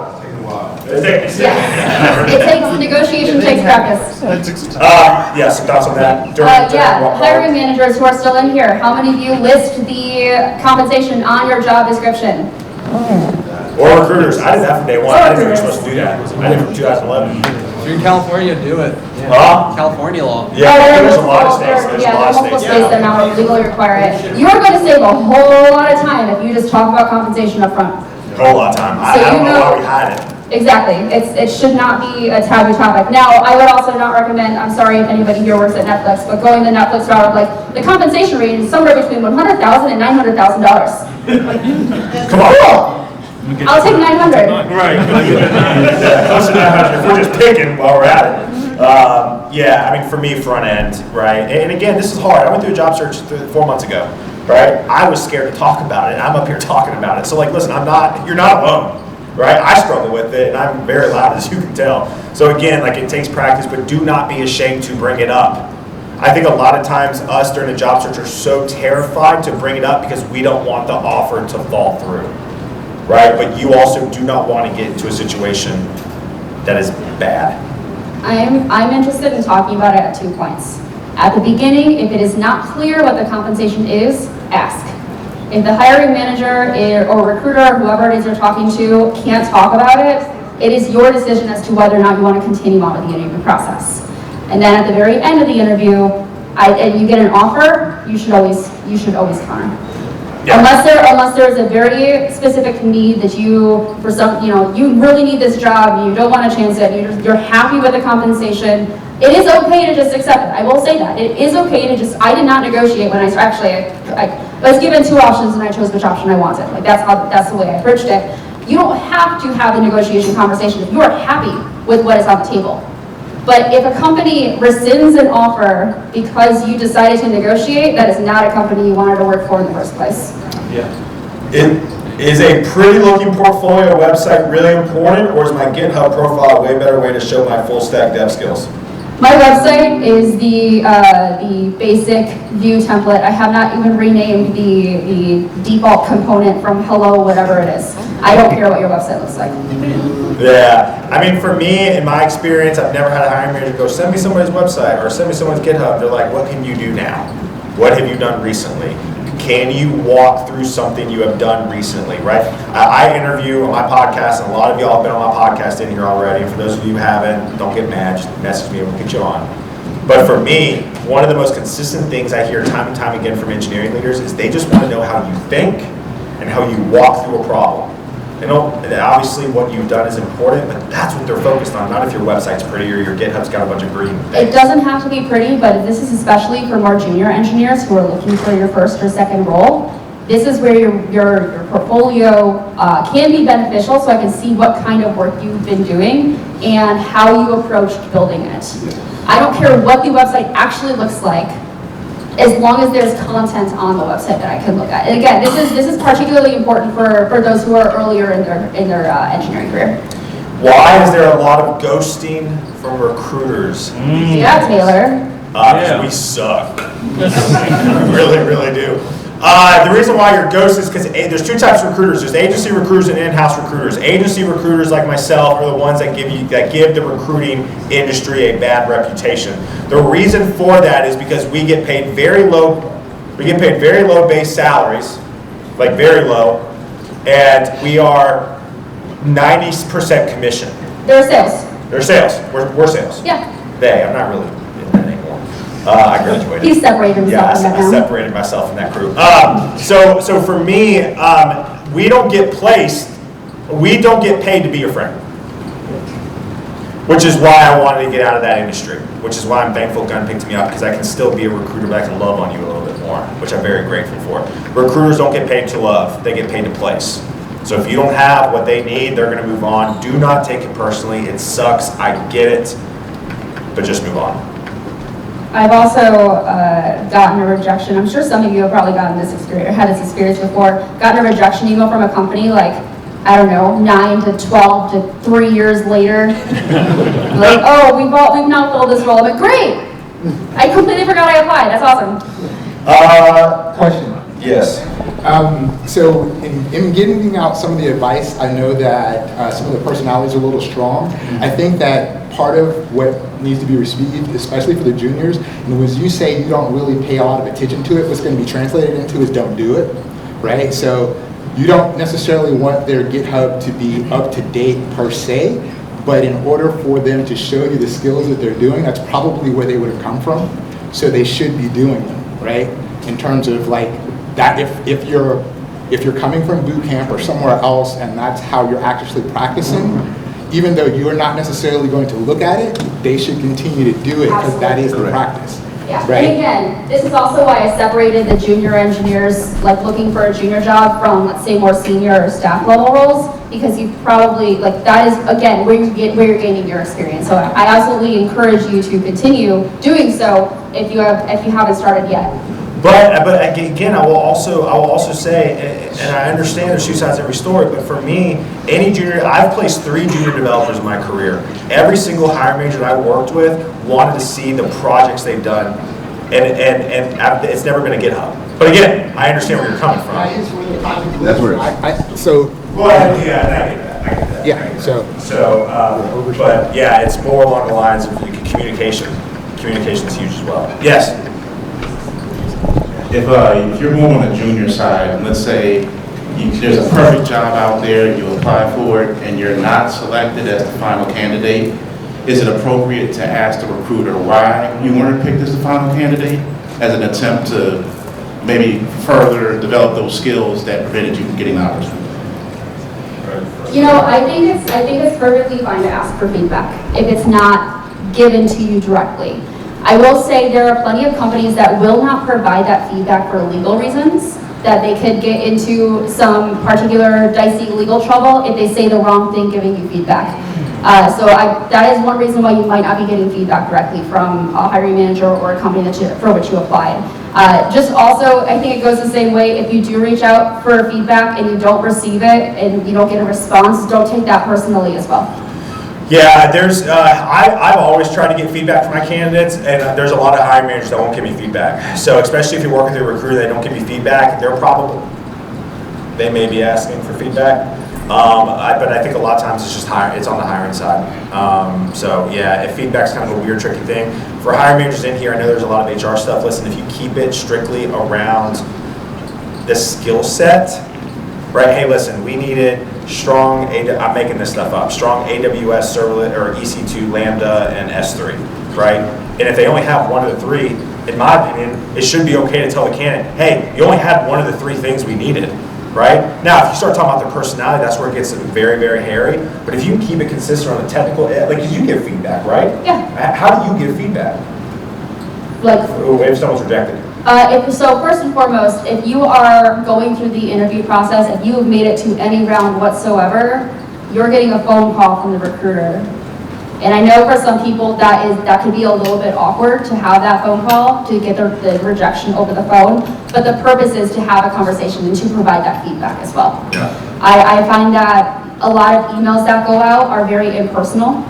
Negotiation takes practice. Yes, thoughts on that? Hiring managers who are still in here, how many of you list the compensation on your job description? Or recruiters. I did that from day one. I didn't think we were supposed to do that. I did it from 2011. If you're in California, do it. California law. Yeah, there's a lot of states. There's a lot of multiple states. states that now legally require it. You are going to save a whole lot of time if you just talk about compensation up front. A whole lot of time. I don't know why we hide it. Exactly. It should not be a taboo topic. Now, I would also not recommend, I'm sorry if anybody here works at Netflix, but going the Netflix route of like, the compensation range is somewhere between $100,000 and $900,000. Come on. Cool. I'll take 900. Right. Close to 900 if we're just picking while we're at it. Yeah, I mean, for me, front end, right? And again, this is hard. I went through a job search 4 months ago, right? I was scared to talk about it. I'm up here talking about it. So like, listen, you're not alone. Right? I struggle with it, and I'm very loud, as you can tell. So again, like, it takes practice, but do not be ashamed to bring it up. I think a lot of times us during the job search are so terrified to bring it up because we don't want the offer to fall through, right? But you also do not want to get into a situation that is bad. I'm interested in talking about it at 2 points. At the beginning, if it is not clear what the compensation is, ask. If the hiring manager or recruiter or whoever it is you're talking to can't talk about it, it is your decision as to whether or not you want to continue on with the interview process. And then at the very end of the interview, and you get an offer, you should always counter. Yeah. Unless there's a very specific need that you really need this job, you don't want to chance it, you're happy with the compensation. It is okay to just accept it. I will say that. It is okay to I did not negotiate when I was given 2 options and I chose which option I wanted. Like that's the way I approached it. You don't have to have a negotiation conversation if you are happy with what is on the table. But if a company rescinds an offer because you decided to negotiate, that is not a company you wanted to work for in the first place. Yeah. Is a pretty looking portfolio website really important, or is my GitHub profile a way better way to show my full stack dev skills? My website is the basic view template. I have not even renamed the default component from hello, whatever it is. I don't care what your website looks like. Yeah, I mean, for me, in my experience, I've never had a hiring manager go, send me somebody's website or send me someone's GitHub. They're like, what can you do now? What have you done recently? Can you walk through something you have done recently, right? I interview on my podcast, and a lot of y'all have been on my podcast in here already. And for those of you who haven't, don't get mad, just message me and we'll get you on. But for me, one of the most consistent things I hear time and time again from engineering leaders is they just want to know how you think and how you walk through a problem. And obviously what you've done is important, but that's what they're focused on, not if your website's pretty or your GitHub's got a bunch of green things. It doesn't have to be pretty, but this is especially for more junior engineers who are looking for your first or second role. This is where your portfolio can be beneficial, so I can see what kind of work you've been doing and how you approached building it. I don't care what the website actually looks like, as long as there's content on the website that I can look at. And again, this is particularly important for those who are earlier in their engineering career. Why is there a lot of ghosting from recruiters? Yeah, Taylor. Because we suck. We really, really do. The reason why you're ghosted is because there's 2 types of recruiters. There's agency recruiters and in-house recruiters. Agency recruiters like myself are the ones that give the recruiting industry a bad reputation. The reason for that is because we get paid very low base salaries, like very low, and we are 90% commission. They're sales. They're sales. We're sales. Yeah. I'm not really in that anymore. I graduated. He's separated himself from that I now. separated myself from that group. So for me, we don't get paid to be your friend. Which is why I wanted to get out of that industry. Which is why I'm thankful Gunn picked me up, because I can still be a recruiter, but I can love on you a little bit more, which I'm very grateful for. Recruiters don't get paid to love, they get paid to place. So if you don't have what they need, they're going to move on. Do not take it personally. It sucks. I get it. But just move on. I've also gotten a rejection. I'm sure some of you have probably gotten this experience, had this experience before. Gotten a rejection email from a company like, I don't know, 9 to 12 to 3 years later. Like, oh, we've now filled this role. I'm like, great! I completely forgot I applied. That's awesome. Question. Yes. So in getting out some of the advice, I know that some of the personalities are a little strong. I think that part of what needs to be received, especially for the juniors, and when you say you don't really pay a lot of attention to it, what's going to be translated into is don't do it, right? So you don't necessarily want their GitHub to be up to date per se, but in order for them to show you the skills that they're doing, that's probably where they would have come from. So they should be doing them, right? In terms of like that, if you're coming from boot camp or somewhere else and that's how you're actually practicing, even though you're not necessarily going to look at it, they should continue to do it because that is the practice. Yeah, right? and again, this is also why I separated the junior engineers, like looking for a junior job from, let's say, more senior or staff level roles, because you probably, like, that is, again, where you're gaining your experience. So I absolutely encourage you to continue doing so if you haven't started yet. But again, I will also say, and I understand there's two sides to every story, but for me, any junior, I've placed 3 junior developers in my career. Every single hiring manager that I worked with wanted to see the projects they've done, and it's never been a GitHub. But again, I understand where you're coming from. That's where so. Well, yeah, I get that. Yeah. So. But yeah, it's more along the lines of communication. Communication is huge as well. Yes. If you're more on the junior side, let's say there's a perfect job out there, you apply for it, and you're not selected as the final candidate, is it appropriate to ask the recruiter why you weren't picked as the final candidate as an attempt to maybe further develop those skills that prevented you from getting the opportunity? You know, I think it's perfectly fine to ask for feedback if it's not given to you directly. I will say there are plenty of companies that will not provide that feedback for legal reasons, that they could get into some particular dicey legal trouble if they say the wrong thing giving you feedback. So that is one reason why you might not be getting feedback directly from a hiring manager or a company for which you applied. Just also, I think it goes the same way, if you do reach out for feedback and you don't receive it and you don't get a response, don't take that personally as well. Yeah, I've always tried to get feedback from my candidates, and there's a lot of hiring managers that won't give me feedback. So especially if you work with a recruiter, they don't give me feedback, they may be asking for feedback. But I think a lot of times it's on the hiring side. So yeah, if feedback's kind of a weird, tricky thing. For hiring managers in here, I know there's a lot of HR stuff. Listen, if you keep it strictly around the skill set, right? Hey, listen, we needed strong, I'm making this stuff up, strong AWS servlet or EC2 Lambda and S3, right? And if they only have one of the 3, in my opinion, it should be okay to tell the candidate, hey, you only had one of the 3 things we needed, right? Now, if you start talking about their personality, that's where it gets very, very hairy. But if you keep it consistent on the technical, like you give feedback, right? Yeah. How do you give feedback? Like, if someone's rejected? So first and foremost, if you are going through the interview process, if you have made it to any round whatsoever, you're getting a phone call from the recruiter. And I know for some people that could be a little bit awkward to have that phone call, to get the rejection over the phone, but the purpose is to have a conversation and to provide that feedback as well. Yeah. I find that a lot of emails that go out are very impersonal.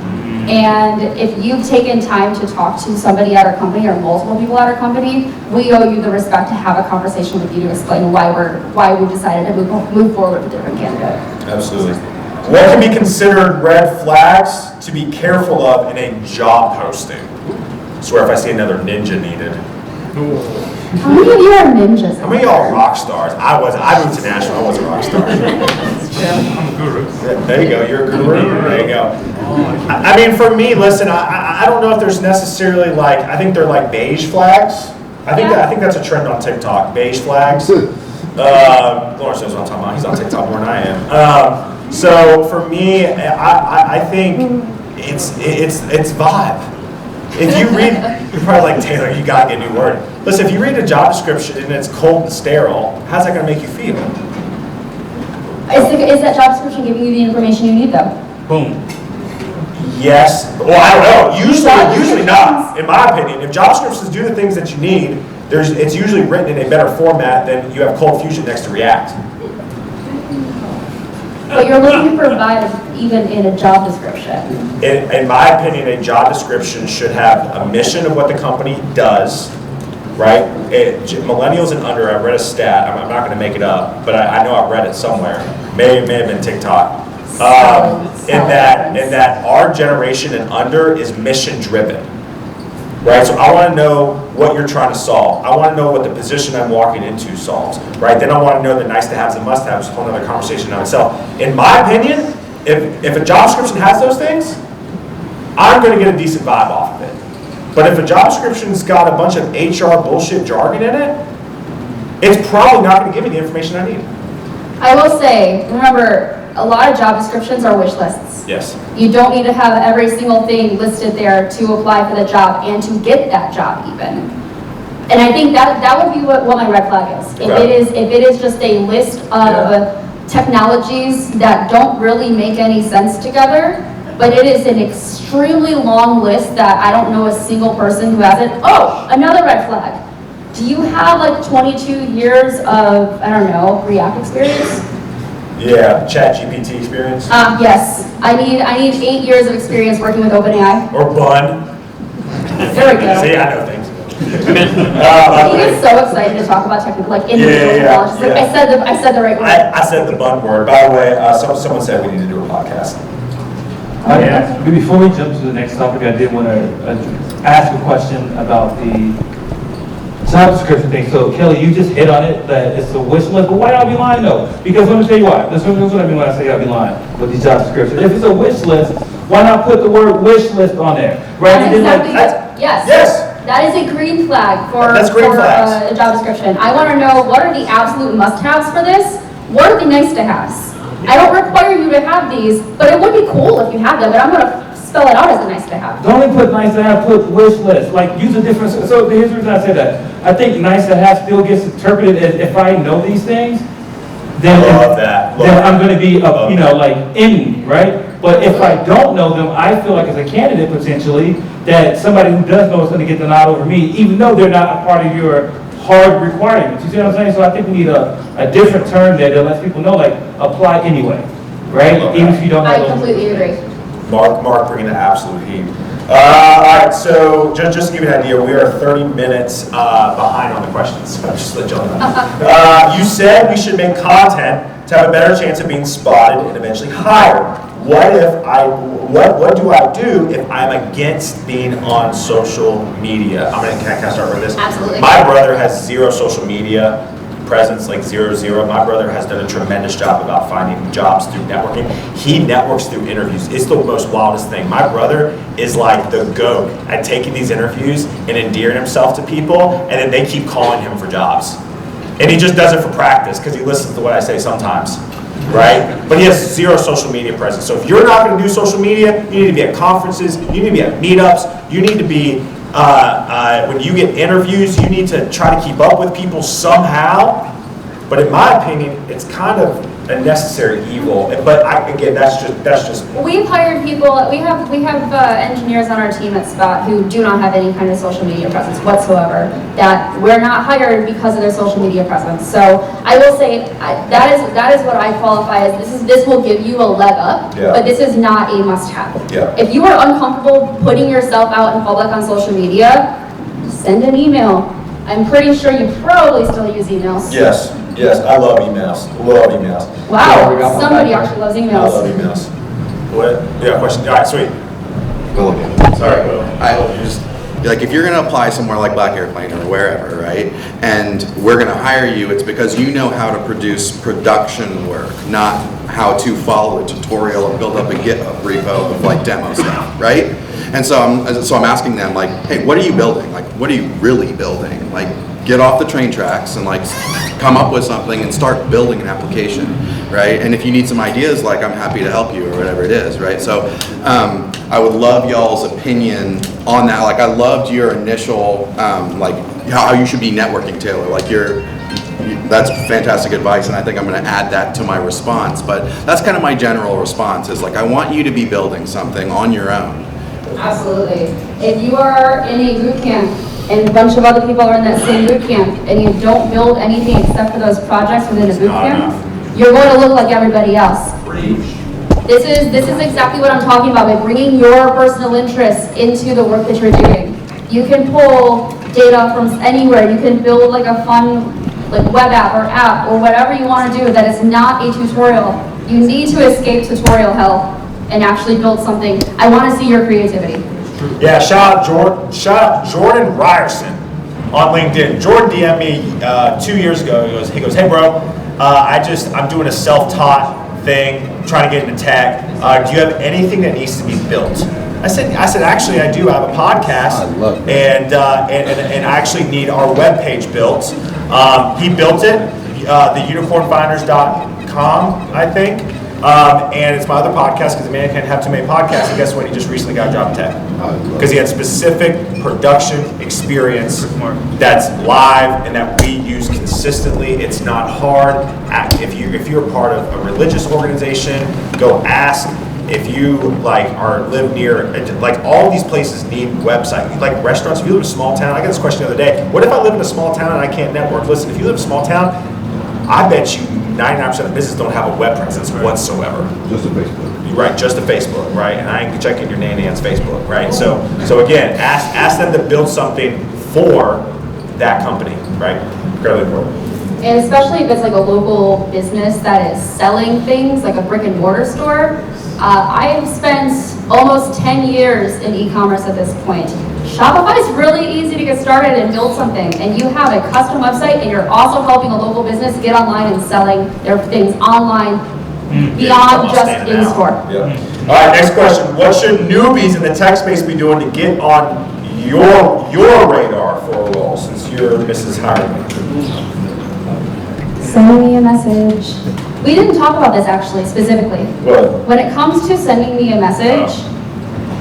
And if you've taken time to talk to somebody at our company or multiple people at our company, we owe you the respect to have a conversation with you to explain why we decided to move forward with a different candidate. Absolutely. What can be considered red flags to be careful of in a job posting? I swear if I see another ninja needed. How many of you are ninjas? How many of y'all are rock stars? I moved to Nashville, I was a rock star. I'm a guru. There you go, you're a guru. There you go. I mean, for me, listen, I don't know if there's necessarily I think they're like beige flags. I think that's a trend on TikTok, beige flags. Lawrence knows what I'm talking about. He's on TikTok more than I am. So for me, I think it's vibe. If you read, you're probably like, Taylor, you gotta get a new word. Listen, if you read a job description and it's cold and sterile, how's that gonna make you feel? Is that job description giving you the information you need though? Boom. Yes. Well, I don't know. Usually not, in my opinion. If job descriptions do the things that you need, it's usually written in a better format than you have Cold Fusion next to React. But you're looking for vibe even in a job description. In my opinion, a job description should have a mission of what the company does, right? Millennials and under, I read a stat, I'm not gonna make it up, but I know I've read it somewhere, may have been TikTok, in that our generation and under is mission driven, right? So I wanna know what you're trying to solve. I wanna know what the position I'm walking into solves, right? Then I wanna know the nice to haves and must haves, a whole other conversation on itself. In my opinion, if a job description has those things, I'm gonna get a decent vibe off of it. But if a job description's got a bunch of HR bullshit jargon in it, it's probably not gonna give me the information I need. I will say, remember, a lot of job descriptions are wish lists. Yes. You don't need to have every single thing listed there to apply for the job and to get that job even. And I think that would be what my red flag is. If it is just a list of technologies that don't really make any sense together, but it is an extremely long list that I don't know a single person who has it. Oh, another red flag. Do you have like 22 years of, I don't know, React experience? Yeah, ChatGPT experience. Yes. I need 8 years of experience working with OpenAI. Or Bun. There we go. See, I know things. He gets so excited to talk about technical, like individual technologies. Like, I said the right word. I said the Bun word. By the way, someone said we need to do a podcast. Before we jump to the next topic, I did want to ask a question about the job description thing. So Kelly, you just hit on it, that it's a wish list, but why y'all be lying though? Because let me tell you why. That's what I mean when I say y'all be lying with these job descriptions. If it's a wish list, why not put the word wish list on there? Right? That's exactly, yes. That is a green flag for a job description. I want to know, what are the absolute must-haves for this? What are the nice-to-haves? I don't require you to have these, but it would be cool if you have them, but I'm going to spell it out as a nice-to-have. Don't only put nice-to-have, put wish list. Like, use a different, so here's the reason I say that. I think nice-to-have still gets interpreted as if I know these things, then I'm going to be, in, right? But if I don't know them, I feel like as a candidate, potentially, that somebody who does know is going to get the nod over me, even though they're not a part of your hard requirements. You see what I'm saying? So I think we need a different term there that lets people know, like, apply anyway, right? Even if you don't know. I completely agree. Mark bringing the absolute heat. All right, so just to give you an idea, we are 30 minutes behind on the questions. I'll just let y'all know. You said we should make content to have a better chance of being spotted and eventually hired. What do I do if I'm against being on social media? Can I start with this? Absolutely. My brother has zero social media presence, like 0. My brother has done a tremendous job about finding jobs through networking. He networks through interviews. It's the most wildest thing. My brother is like the GOAT at taking these interviews and endearing himself to people, and then they keep calling him for jobs. And he just does it for practice because he listens to what I say sometimes, right? But he has zero social media presence. So if you're not going to do social media, you need to be at conferences, you need to be at meetups, you need to be when you get interviews, you need to try to keep up with people somehow. But in my opinion, it's kind of a necessary evil. But again, that's just. We've hired people. We have engineers on our team at Spot who do not have any kind of social media presence whatsoever. That we're not hired because of their social media presence. So I will say that is what I qualify as. This will give you a leg up, but this is not a must-have. Yeah. If you are uncomfortable putting yourself out in public on social media, send an email. I'm pretty sure you probably still use emails. Yes, I love emails. Wow, somebody actually loves emails. I love emails. What? Yeah, question. All right, sweet. Sorry, Will. Like if you're going to apply somewhere like Black Airplane or wherever, right, and we're going to hire you, it's because you know how to produce production work, not how to follow a tutorial or build up a GitHub repo of like demo stuff, right? And so I'm asking them like, hey, what are you building? Like, what are you really building? Like, get off the train tracks and like come up with something and start building an application, right? And if you need some ideas, like I'm happy to help you or whatever it is, right? So I would love y'all's opinion on that. Like I loved your initial, like how you should be networking, Taylor. Like that's fantastic advice, and I think I'm going to add that to my response. But that's kind of my general response is like I want you to be building something on your own. Absolutely. If you are in a boot camp and a bunch of other people are in that same boot camp and you don't build anything except for those projects within a boot camp, you're going to look like everybody else. This is exactly what I'm talking about by bringing your personal interests into the work that you're doing. You can pull data from anywhere. You can build like a fun like web app or whatever you want to do that is not a tutorial. You need to escape tutorial hell and actually build something. I want to see your creativity. Yeah, shout out Jordan Ryerson on LinkedIn. Jordan DM'd me 2 years ago. He goes, hey bro, I'm doing a self-taught thing, trying to get into tech. Do you have anything that needs to be built? I said, actually I do. I have a podcast, and I actually need our webpage built. He built it, the unicornfinders.com, I think. And it's my other podcast because the man can't have too many podcasts. And guess what? He just recently got a job at Tech because he had specific production experience that's live and that we use consistently. It's not hard. If you're part of a religious organization, go ask. If you live near, like all these places need websites, like restaurants. If you live in a small town, I got this question the other day. What if I live in a small town and I can't network? Listen, if you live in a small town, I bet you 99% of business don't have a web presence whatsoever. Just a Facebook. Right, just a Facebook, right? And I ain't checking your nanny's Facebook, right? So again, ask them to build something for that company, right? Incredibly important. And especially if it's like a local business that is selling things, like a brick and mortar store. I've spent almost 10 years in e-commerce at this point. Shopify is really easy to get started and build something, and you have a custom website, and you're also helping a local business get online and selling their things online beyond just in store. Yeah. All right, next question. What should newbies in the tech space be doing to get on your radar for a role, since you're Mrs. Hiring? Sending me a message. We didn't talk about this actually specifically. What? When it comes to sending me a message,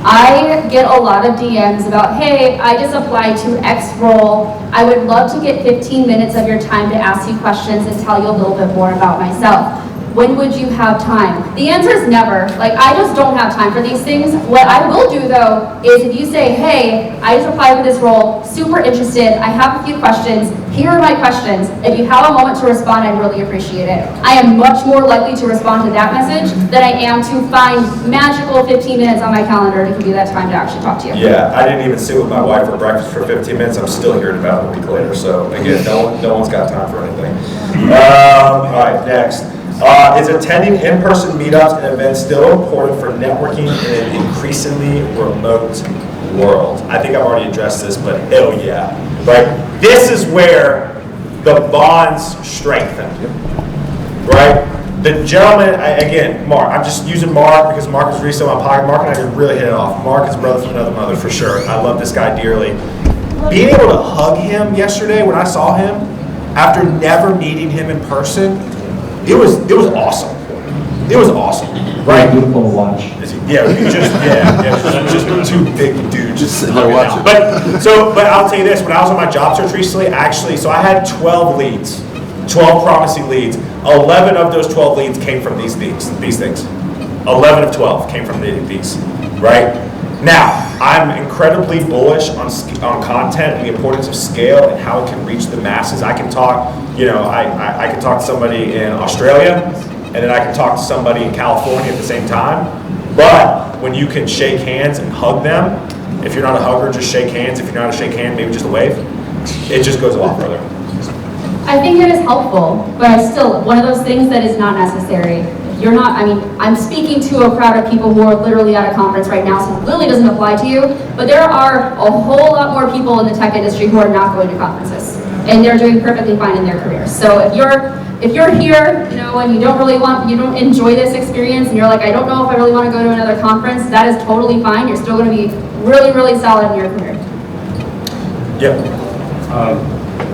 I get a lot of DMs about, hey, I just applied to X role. I would love to get 15 minutes of your time to ask you questions and tell you a little bit more about myself. When would you have time? The answer is never. Like, I just don't have time for these things. What I will do though is if you say, hey, I just applied for this role, super interested, I have a few questions, here are my questions. If you have a moment to respond, I'd really appreciate it. I am much more likely to respond to that message than I am to find magical 15 minutes on my calendar to give you that time to actually talk to you. Yeah, I didn't even sit with my wife for breakfast for 15 minutes. I'm still hearing about it a week later. So again, no one's got time for anything. All right, next. Is attending in-person meetups and events still important for networking in an increasingly remote world? I think I've already addressed this, but hell yeah. Right? This is where the bonds strengthen. Right? The gentleman, again, Mark, I'm just using Mark because Mark was recently on my podcast. Mark and I could really hit it off. Mark is brother from another mother for sure. I love this guy dearly. Being able to hug him yesterday when I saw him, after never meeting him in person, it was awesome. It was awesome, right? Beautiful to watch. Yeah, just two big dudes just sitting there watching. But I'll tell you this: when I was on my job search recently, actually, so I had 12 leads, 12 promising leads. 11 of those 12 leads came from these things. 11 of 12 came from these, right? Now, I'm incredibly bullish on content and the importance of scale and how it can reach the masses. I can talk, I can talk to somebody in Australia, and then I can talk to somebody in California at the same time. But when you can shake hands and hug them, if you're not a hugger, just shake hands. If you're not a shake hand, maybe just a wave. It just goes a lot further. I think it is helpful, but still, one of those things that is not necessary. You're not, I'm speaking to a crowd of people who are literally at a conference right now, so it really doesn't apply to you, but there are a whole lot more people in the tech industry who are not going to conferences, and they're doing perfectly fine in their careers. So if you're here, and you don't enjoy this experience, and you're like, I don't know if I really want to go to another conference, that is totally fine. You're still going to be really, really solid in your career. Yep.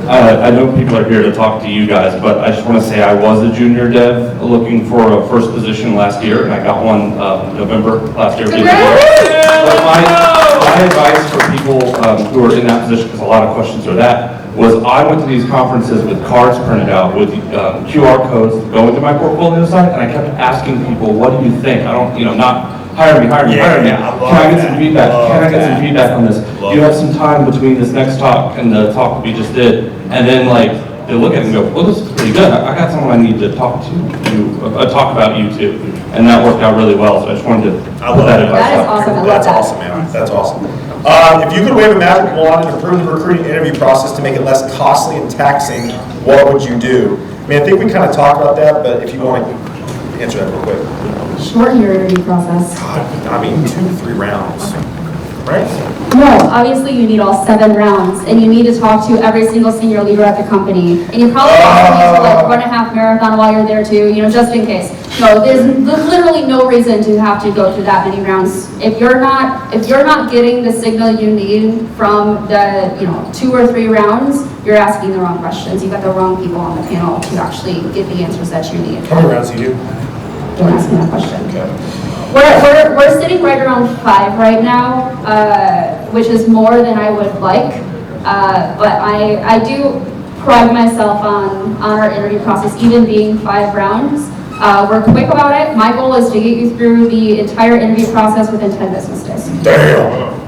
I know people are here to talk to you guys, but I just want to say I was a junior dev looking for a first position last year, and I got one November last year. But my advice for people who are in that position, because a lot of questions are that, was I went to these conferences with cards printed out with QR codes that go into my portfolio site, and I kept asking people, what do you think? I don't, not hire me. Can I get some feedback? Can I get some feedback on this? Do you have some time between this next talk and the talk we just did? And then they look at it and go, well, this is pretty good. I got someone I need to talk about you too. And that worked out really well, so I just wanted to put that advice That is out. awesome. I love That's that. awesome, man. That's awesome. If you could wave a magic wand and improve the recruiting interview process to make it less costly and taxing, what would you do? I mean, I think we kind of talked about that, but if you want to answer that real quick. Shorten your interview process. God, I mean, 2 to 3 rounds, right? No, obviously you need all 7 rounds, and you need to talk to every single senior leader at the company. And you probably also need to like run a half marathon while you're there too, just in case. No, there's literally no reason to have to go through that many rounds. If you're not getting the signal you need from the 2 or 3 rounds, you're asking the wrong questions. You've got the wrong people on the panel to actually get the answers that you need. How many rounds do you do? Don't ask me that question. We're sitting right around 5 right now, which is more than I would like. But I do pride myself on our interview process, even being 5 rounds. We're quick about it. My goal is to get you through the entire interview process within 10 business days. Damn.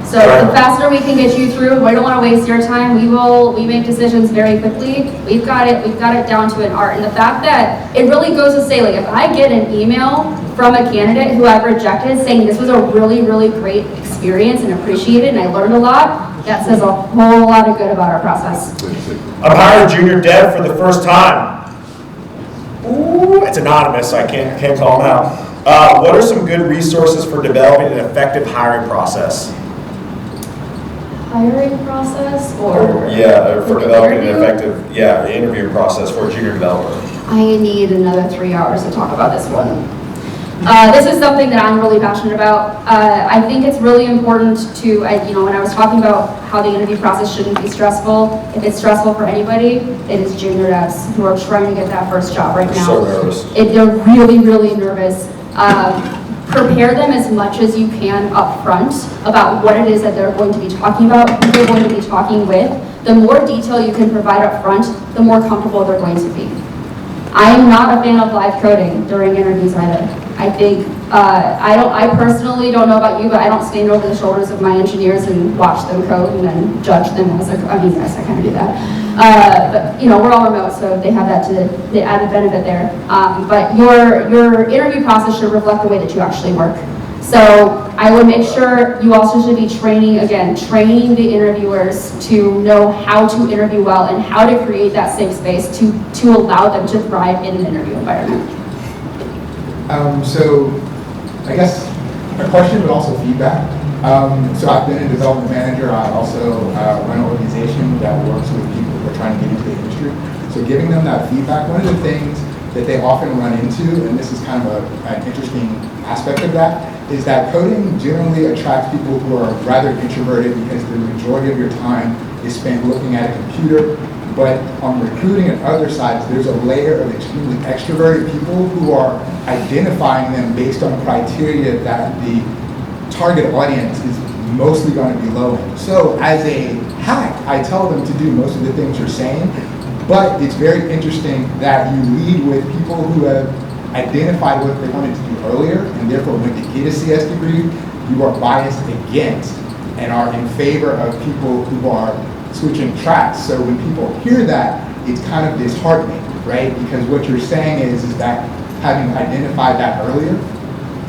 So the faster we can get you through, we don't want to waste your time. We make decisions very quickly. We've got it down to an art. And the fact that it really goes to say, like, if I get an email from a candidate who I've rejected saying this was a really, really great experience and appreciated and I learned a lot, that says a whole lot of good about our process. I'm hiring junior dev for the first time. Ooh, it's anonymous, so I can't call them out. What are some good resources for developing an effective hiring process? Hiring process or? Yeah, for developing an effective interview process for a junior developer. I need another 3 hours to talk about this one. This is something that I'm really passionate about. I think it's really important to, when I was talking about how the interview process shouldn't be stressful, if it's stressful for anybody, it is junior devs who are trying to get that first job right now. So nervous. They're really, really nervous. Prepare them as much as you can up front about what it is that they're going to be talking about, who they're going to be talking with. The more detail you can provide up front, the more comfortable they're going to be. I am not a fan of live coding during interviews either. I think, I personally don't know about you, but I don't stand over the shoulders of my engineers and watch them code and then judge them as yes, I kind of do that. But we're all remote, so they have the added benefit there. But your interview process should reflect the way that you actually work. So I would make sure you also should be training the interviewers to know how to interview well and how to create that safe space to allow them to thrive in an interview environment. So I guess a question, but also feedback. So I've been a development manager. I also run an organization that works with people who are trying to get into the industry. So giving them that feedback, one of the things that they often run into, and this is kind of an interesting aspect of that, is that coding generally attracts people who are rather introverted because the majority of your time is spent looking at a computer. But on recruiting and other sides, there's a layer of extremely extroverted people who are identifying them based on criteria that the target audience is mostly going to be low in. So as a hack, I tell them to do most of the things you're saying, but it's very interesting that you lead with people who have identified what they wanted to do earlier, and therefore when they get a CS degree, you are biased against and are in favor of people who are switching tracks. So when people hear that, it's kind of disheartening, right? Because what you're saying is that having identified that earlier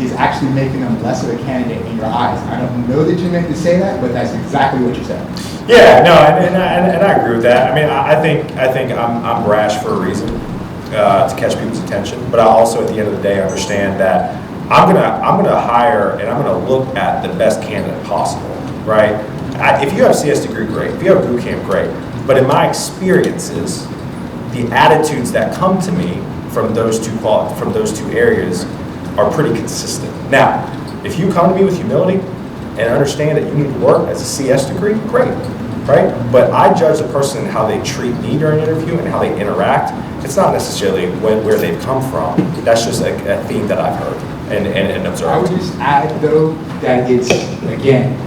is actually making them less of a candidate in your eyes. I don't know that you meant to say that, but that's exactly what you said. Yeah, no, and I agree with that. I mean, I think I'm brash for a reason, to catch people's attention. But I also, at the end of the day, understand that I'm gonna hire and I'm gonna look at the best candidate possible, right? If you have a CS degree, great. If you have a boot camp, great. But in my experiences, the attitudes that come to me from those two areas are pretty consistent. Now, if you come to me with humility and understand that you need to work as a CS degree, great, right? But I judge the person and how they treat me during an interview and how they interact. It's not necessarily where they've come from. That's just a theme that I've heard and observed. I would just add, though, that it's, again,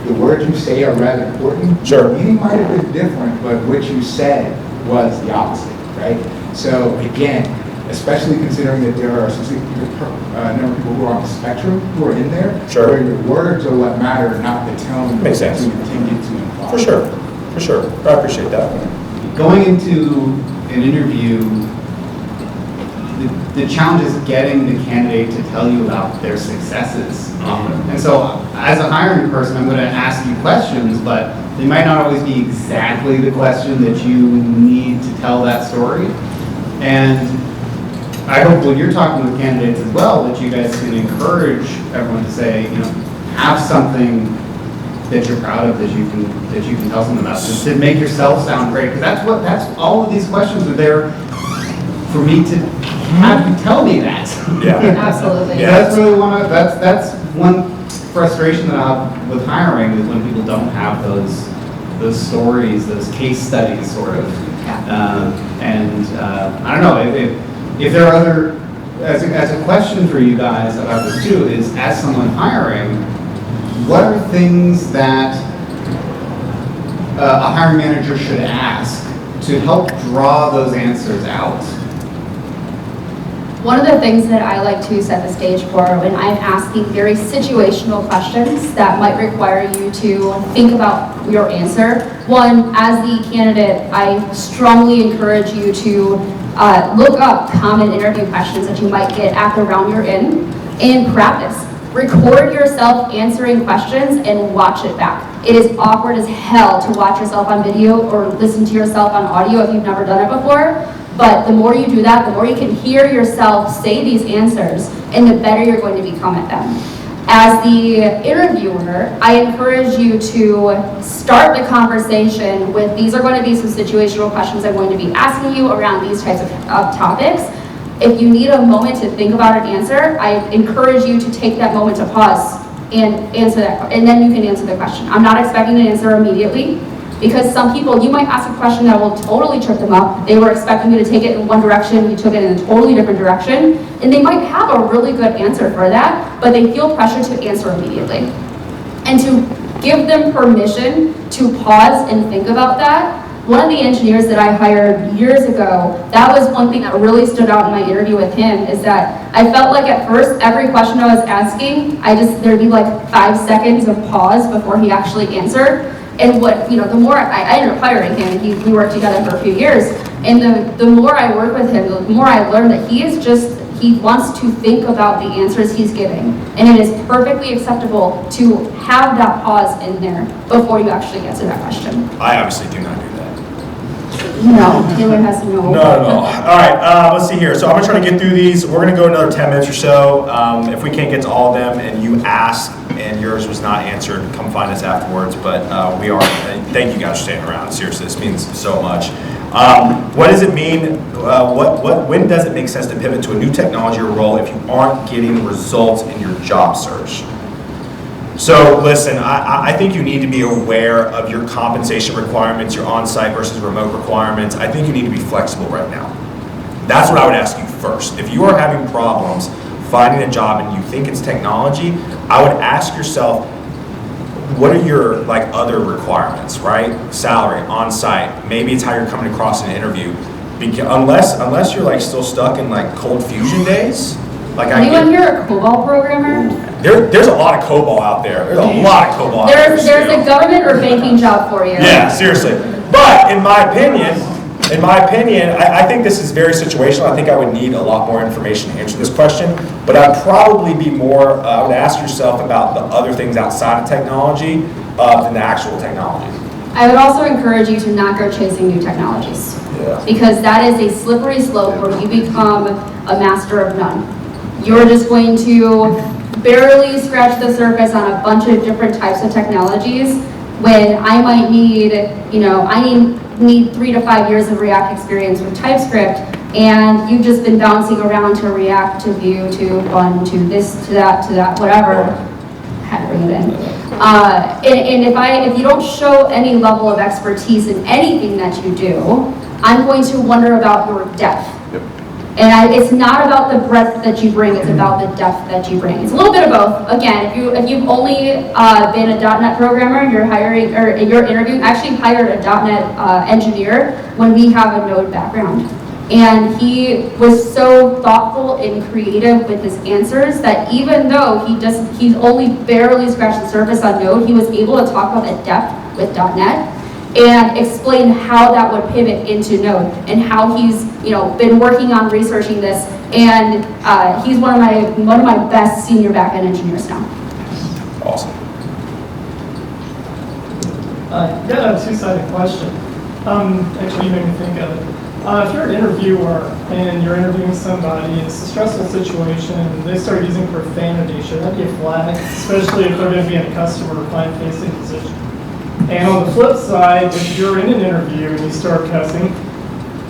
the words you say are rather important. Sure. The meaning might have been different, but what you said was the opposite, right? So again, especially considering that there are a number of people who are on the spectrum who are in there, sure, where your words are what matter, not the tone makes sense. that you intended to imply. For sure. I appreciate that. going into an interview, the challenge is getting the candidate to tell you about their successes. And so as a hiring person, I'm going to ask you questions, but they might not always be exactly the question that you need to tell that story. And I hope when you're talking with candidates as well, that you guys can encourage everyone to say, you know, have something that you're proud of that you can tell someone about. Just to make yourself sound great, because that's all of these questions are there for me to have you tell me that. Yeah, absolutely. Yeah, that's one frustration that I have with hiring is when people don't have those stories, those case studies, sort of. I don't know if there are other, as a question for you guys about this too, is as someone hiring, what are things that a hiring manager should ask to help draw those answers out? One of the things that I like to set the stage for when I'm asking very situational questions that might require you to think about your answer. One, as the candidate, I strongly encourage you to look up common interview questions that you might get at the round you're in and practice. Record yourself answering questions and watch it back. It is awkward as hell to watch yourself on video or listen to yourself on audio if you've never done it before. But the more you do that, the more you can hear yourself say these answers, and the better you're going to become at them. As the interviewer, I encourage you to start the conversation with, these are going to be some situational questions I'm going to be asking you around these types of topics. If you need a moment to think about an answer, I encourage you to take that moment to pause and answer that, and then you can answer the question. I'm not expecting an answer immediately, because some people, you might ask a question that will totally trip them up. They were expecting you to take it in one direction, you took it in a totally different direction, and they might have a really good answer for that, but they feel pressure to answer immediately. And to give them permission to pause and think about that, one of the engineers that I hired years ago, that was one thing that really stood out in my interview with him, is that I felt like at first, every question I was asking, there'd be like 5 seconds of pause before he actually answered. And the more I ended up hiring him, and we worked together for a few years, and the more I work with him, the more I learned that he wants to think about the answers he's giving. And it is perfectly acceptable to have that pause in there before you actually answer that question. I obviously do not do that. No, Taylor has no. No. All right, let's see here. So I'm gonna try to get through these. We're gonna go another 10 minutes or so. If we can't get to all of them and you ask and yours was not answered, come find us afterwards. But we are, thank you guys for staying around. Seriously, this means so much. What does it mean, when does it make sense to pivot to a new technology or role if you aren't getting results in your job search? So listen, I think you need to be aware of your compensation requirements, your on-site versus remote requirements. I think you need to be flexible right now. That's what I would ask you first. If you are having problems finding a job and you think it's technology, I would ask yourself, what are your other requirements, right? Salary, on-site, maybe it's how you're coming across in an interview. Unless you're still stuck in cold fusion days. Anyone here a COBOL programmer? There's a lot of COBOL out there. There's a lot of COBOL out there. There's a government or banking job for you. Yeah, seriously. But in my opinion, I think this is very situational. I think I would need a lot more information to answer this question. But I'd probably be more, I would ask yourself about the other things outside of technology than the actual technology. I would also encourage you to not go chasing new technologies. Yeah. Because that is a slippery slope where you become a master of none. You're just going to barely scratch the surface on a bunch of different types of technologies when I might need, I need 3 to 5 years of React experience with TypeScript, and you've just been bouncing around to React, to Vue, to Vaughn, to this, to that, whatever. Had to bring it in. And if you don't show any level of expertise in anything that you do, I'm going to wonder about your depth. And it's not about the breadth that you bring, it's about the depth that you bring. It's a little bit of both. Again, if you've only been a .NET programmer, you're interviewing, actually hired a .NET engineer when we have a Node background. And he was so thoughtful and creative with his answers that even though he's only barely scratched the surface on Node, he was able to talk about the depth with .NET. and explain how that would pivot into Node and how he's been working on researching this, and he's one of my best senior backend engineers now. Awesome. Got a two-sided question. Actually, you made me think of it. If you're an interviewer and you're interviewing somebody, it's a stressful situation, and they start using profanity, should that be a flag? Especially if they're going to be in a customer or client-facing position. And on the flip side, if you're in an interview and you start cussing,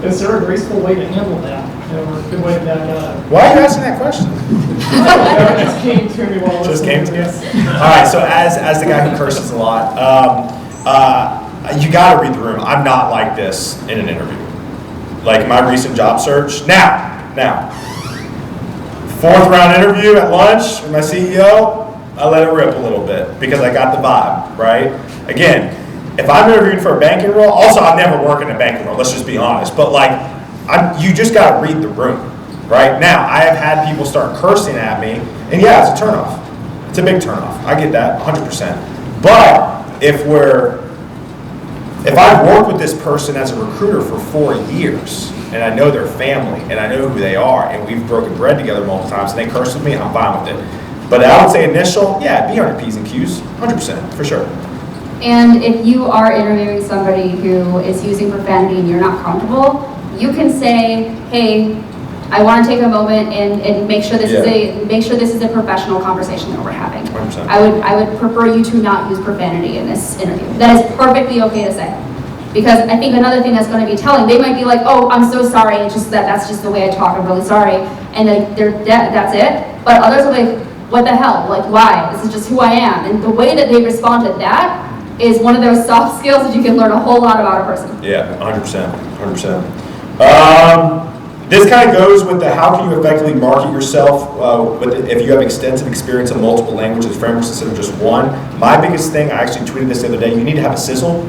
is there a graceful way to handle that? Or a good way to back out? Why are you asking that question? It just came to me while listening to this. All right, so as the guy who curses a lot, you got to read the room. I'm not like this in an interview. Like my recent job search. Now, 4th round interview at lunch with my CEO, I let it rip a little bit because I got the vibe, right? Again, if I'm interviewing for a banking role, also I've never worked in a banking role, let's just be honest, but like, you just got to read the room, right? Now, I have had people start cursing at me, and yeah, it's a turnoff. It's a big turnoff. I get that, 100%. But if I've worked with this person as a recruiter for 4 years, and I know their family, and I know who they are, and we've broken bread together multiple times, and they curse with me, I'm fine with it. But I would say initial, yeah, be on your P's and Q's, 100%, for sure. And if you are interviewing somebody who is using profanity and you're not comfortable, you can say, hey, I want to take a moment and make sure this is a professional conversation that we're having. 100%. I would prefer you to not use profanity in this interview. That is perfectly okay to say. Because I think another thing that's going to be telling, they might be like, oh, I'm so sorry, it's just that's just the way I talk, I'm really sorry, and that's it. But others are like, what the hell, like why? This is just who I am. And the way that they respond to that is one of those soft skills that you can learn a whole lot about a person. Yeah, 100%, 100%. This kind of goes with the how can you effectively market yourself if you have extensive experience in multiple languages, frameworks instead of just one. My biggest thing, I actually tweeted this the other day, you need to have a sizzle.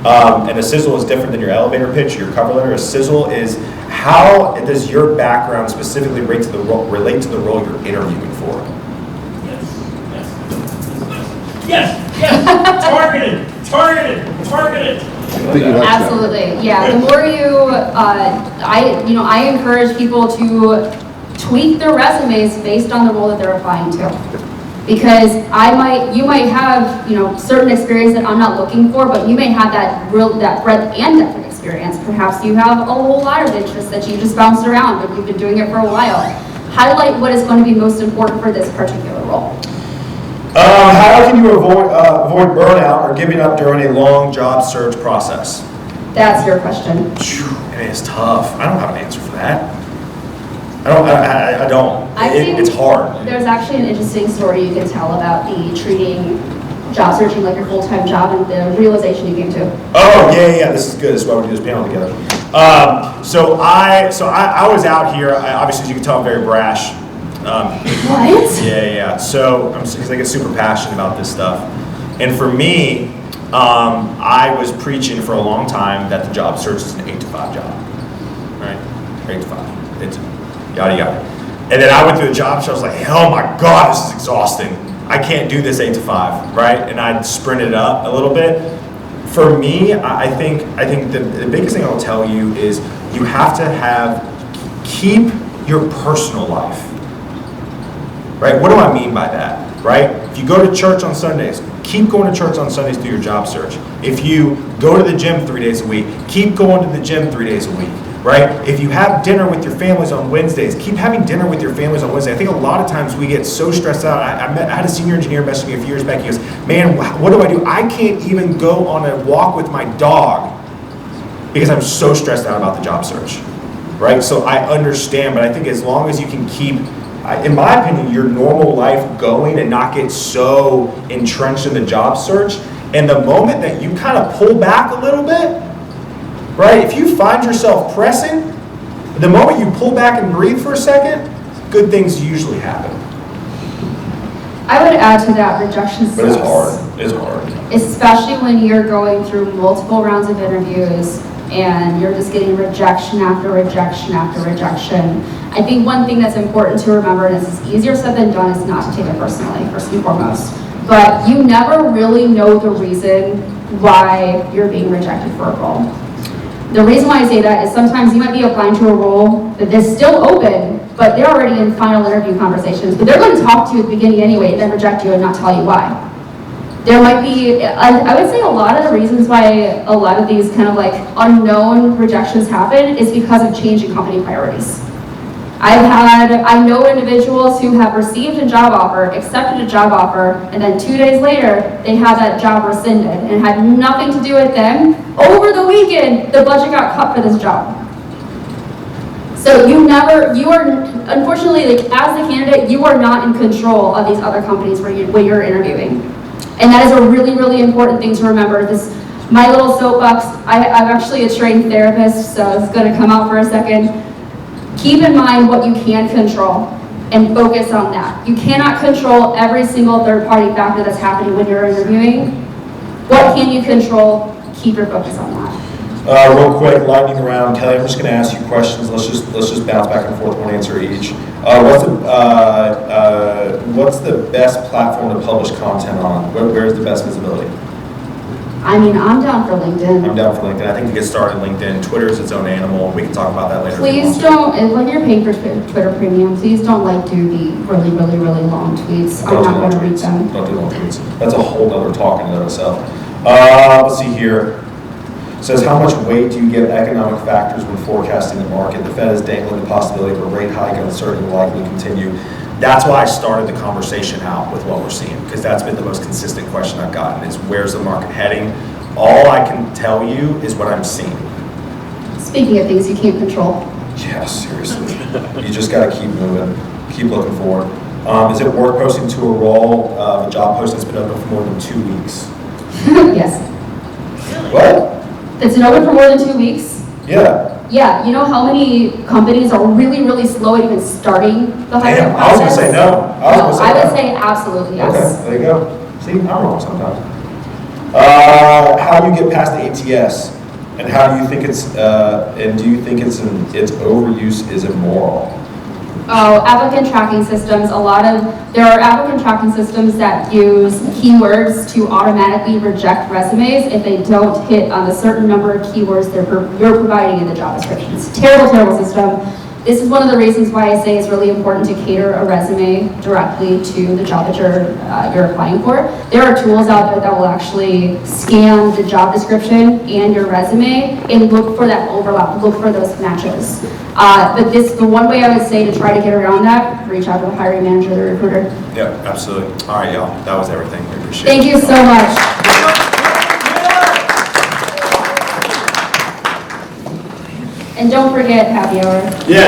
And a sizzle is different than your elevator pitch, your cover letter. A sizzle is how does your background specifically relate to the role you're interviewing for? Yes. Targeted. Absolutely, yeah. The more I encourage people to tweak their resumes based on the role that they're applying to, because you might have certain experience that I'm not looking for, but you may have that breadth and depth of experience. Perhaps you have a whole lot of interests that you just bounced around, but you've been doing it for a while. Highlight what is going to be most important for this particular role. How can you avoid burnout or giving up during a long job search process? That's your question. It is tough. I don't have an answer for that. I don't. It's hard. There's actually an interesting story you can tell about the treating job searching like your full-time job and the realization you came to. Oh, yeah, this is good. This is why we do this panel together. So I was out here, obviously as you can tell I'm very brash. What? Yeah. So because I get super passionate about this stuff. And for me, I was preaching for a long time that the job search is an 8-to-5 job. Right? 8 to 5. It's yada yada. And then I went through the job search, I was like, oh my God, this is exhausting. I can't do this 8 to 5, right? And I sprinted up a little bit. For me, I think the biggest thing I'll tell you is you have to keep your personal life. Right? What do I mean by that? Right? If you go to church on Sundays, keep going to church on Sundays through your job search. If you go to the gym 3 days a week, keep going to the gym 3 days a week. Right? If you have dinner with your families on Wednesdays, keep having dinner with your families on Wednesday. I think a lot of times we get so stressed out. I had a senior engineer message me a few years back. He goes, man, what do? I can't even go on a walk with my dog because I'm so stressed out about the job search. Right? So I understand, but I think as long as you can keep, in my opinion, your normal life going and not get so entrenched in the job search, and the moment that you kind of pull back a little bit, right? If you find yourself pressing, the moment you pull back and breathe for a second, good things usually happen. I would add to that, rejection sucks. But it's hard. It's hard. Especially when you're going through multiple rounds of interviews and you're just getting rejection after rejection after rejection. I think one thing that's important to remember, and this is easier said than done, is not to take it personally, first and foremost. but you never really know the reason why you're being rejected for a role. The reason why I say that is sometimes you might be applying to a role that is still open, but they're already in final interview conversations, but they're going to talk to you at the beginning anyway and then reject you and not tell you why. There might be, I would say a lot of the reasons why a lot of these kind of like unknown rejections happen is because of changing company priorities. I know individuals who have received a job offer, accepted a job offer, and then 2 days later, they had that job rescinded, and it had nothing to do with them. Over the weekend, the budget got cut for this job. So you are, unfortunately, like as the candidate, you are not in control of these other companies where you're interviewing. And that is a really, really important thing to remember. My little soapbox, I'm actually a trained therapist, so it's gonna come out for a second. Keep in mind what you can control and focus on that. You cannot control every single third-party factor that's happening when you're interviewing. What can you control? Keep your focus on that. Real quick, lightning round. Kelly, I'm just going to ask you questions. Let's just bounce back and forth, one answer each. What's the best platform to publish content on? Where's the best visibility? I mean, I'm down for LinkedIn. I'm down for LinkedIn. I think to get started, LinkedIn. Twitter is its own animal. We can talk about that later. Please don't, when you're paying for Twitter Premium, please don't like do the really, really, really long tweets. I'm not going to read them. Don't do long tweets. That's a whole other talk in and of itself. Let's see here. It says, how much weight do you give economic factors when forecasting the market? The Fed is dangling the possibility of a rate hike, uncertainty will likely continue. That's why I started the conversation out with what we're seeing, because that's been the most consistent question I've gotten is where's the market heading? All I can tell you is what I'm seeing. Speaking of things you can't control. Yeah, seriously. You just got to keep moving, keep looking forward. Is it worth posting to a role, a job post that's been open for more than 2 weeks? Yes. What? It's been open for more than 2 weeks? Yeah. Yeah, you know how many companies are really, really slow at even starting the hiring process? I was going to say no. I would say absolutely yes. Okay, there you go. See, I'm wrong sometimes. How do you get past the ATS? And how do you think it's, and do you think its overuse is immoral? Oh, applicant tracking systems, there are applicant tracking systems that use keywords to automatically reject resumes if they don't hit on the certain number of keywords you're providing in the job descriptions. Terrible, terrible system. This is one of the reasons why I say it's really important to cater a resume directly to the job that you're applying for. There are tools out there that will actually scan the job description and your resume and look for that overlap, look for those matches. But the one way I would say to try to get around that, reach out to the hiring manager, the recruiter. Yeah, absolutely. All right, y'all. That was everything. We appreciate it. Thank you so much. And don't forget happy hour. Yeah.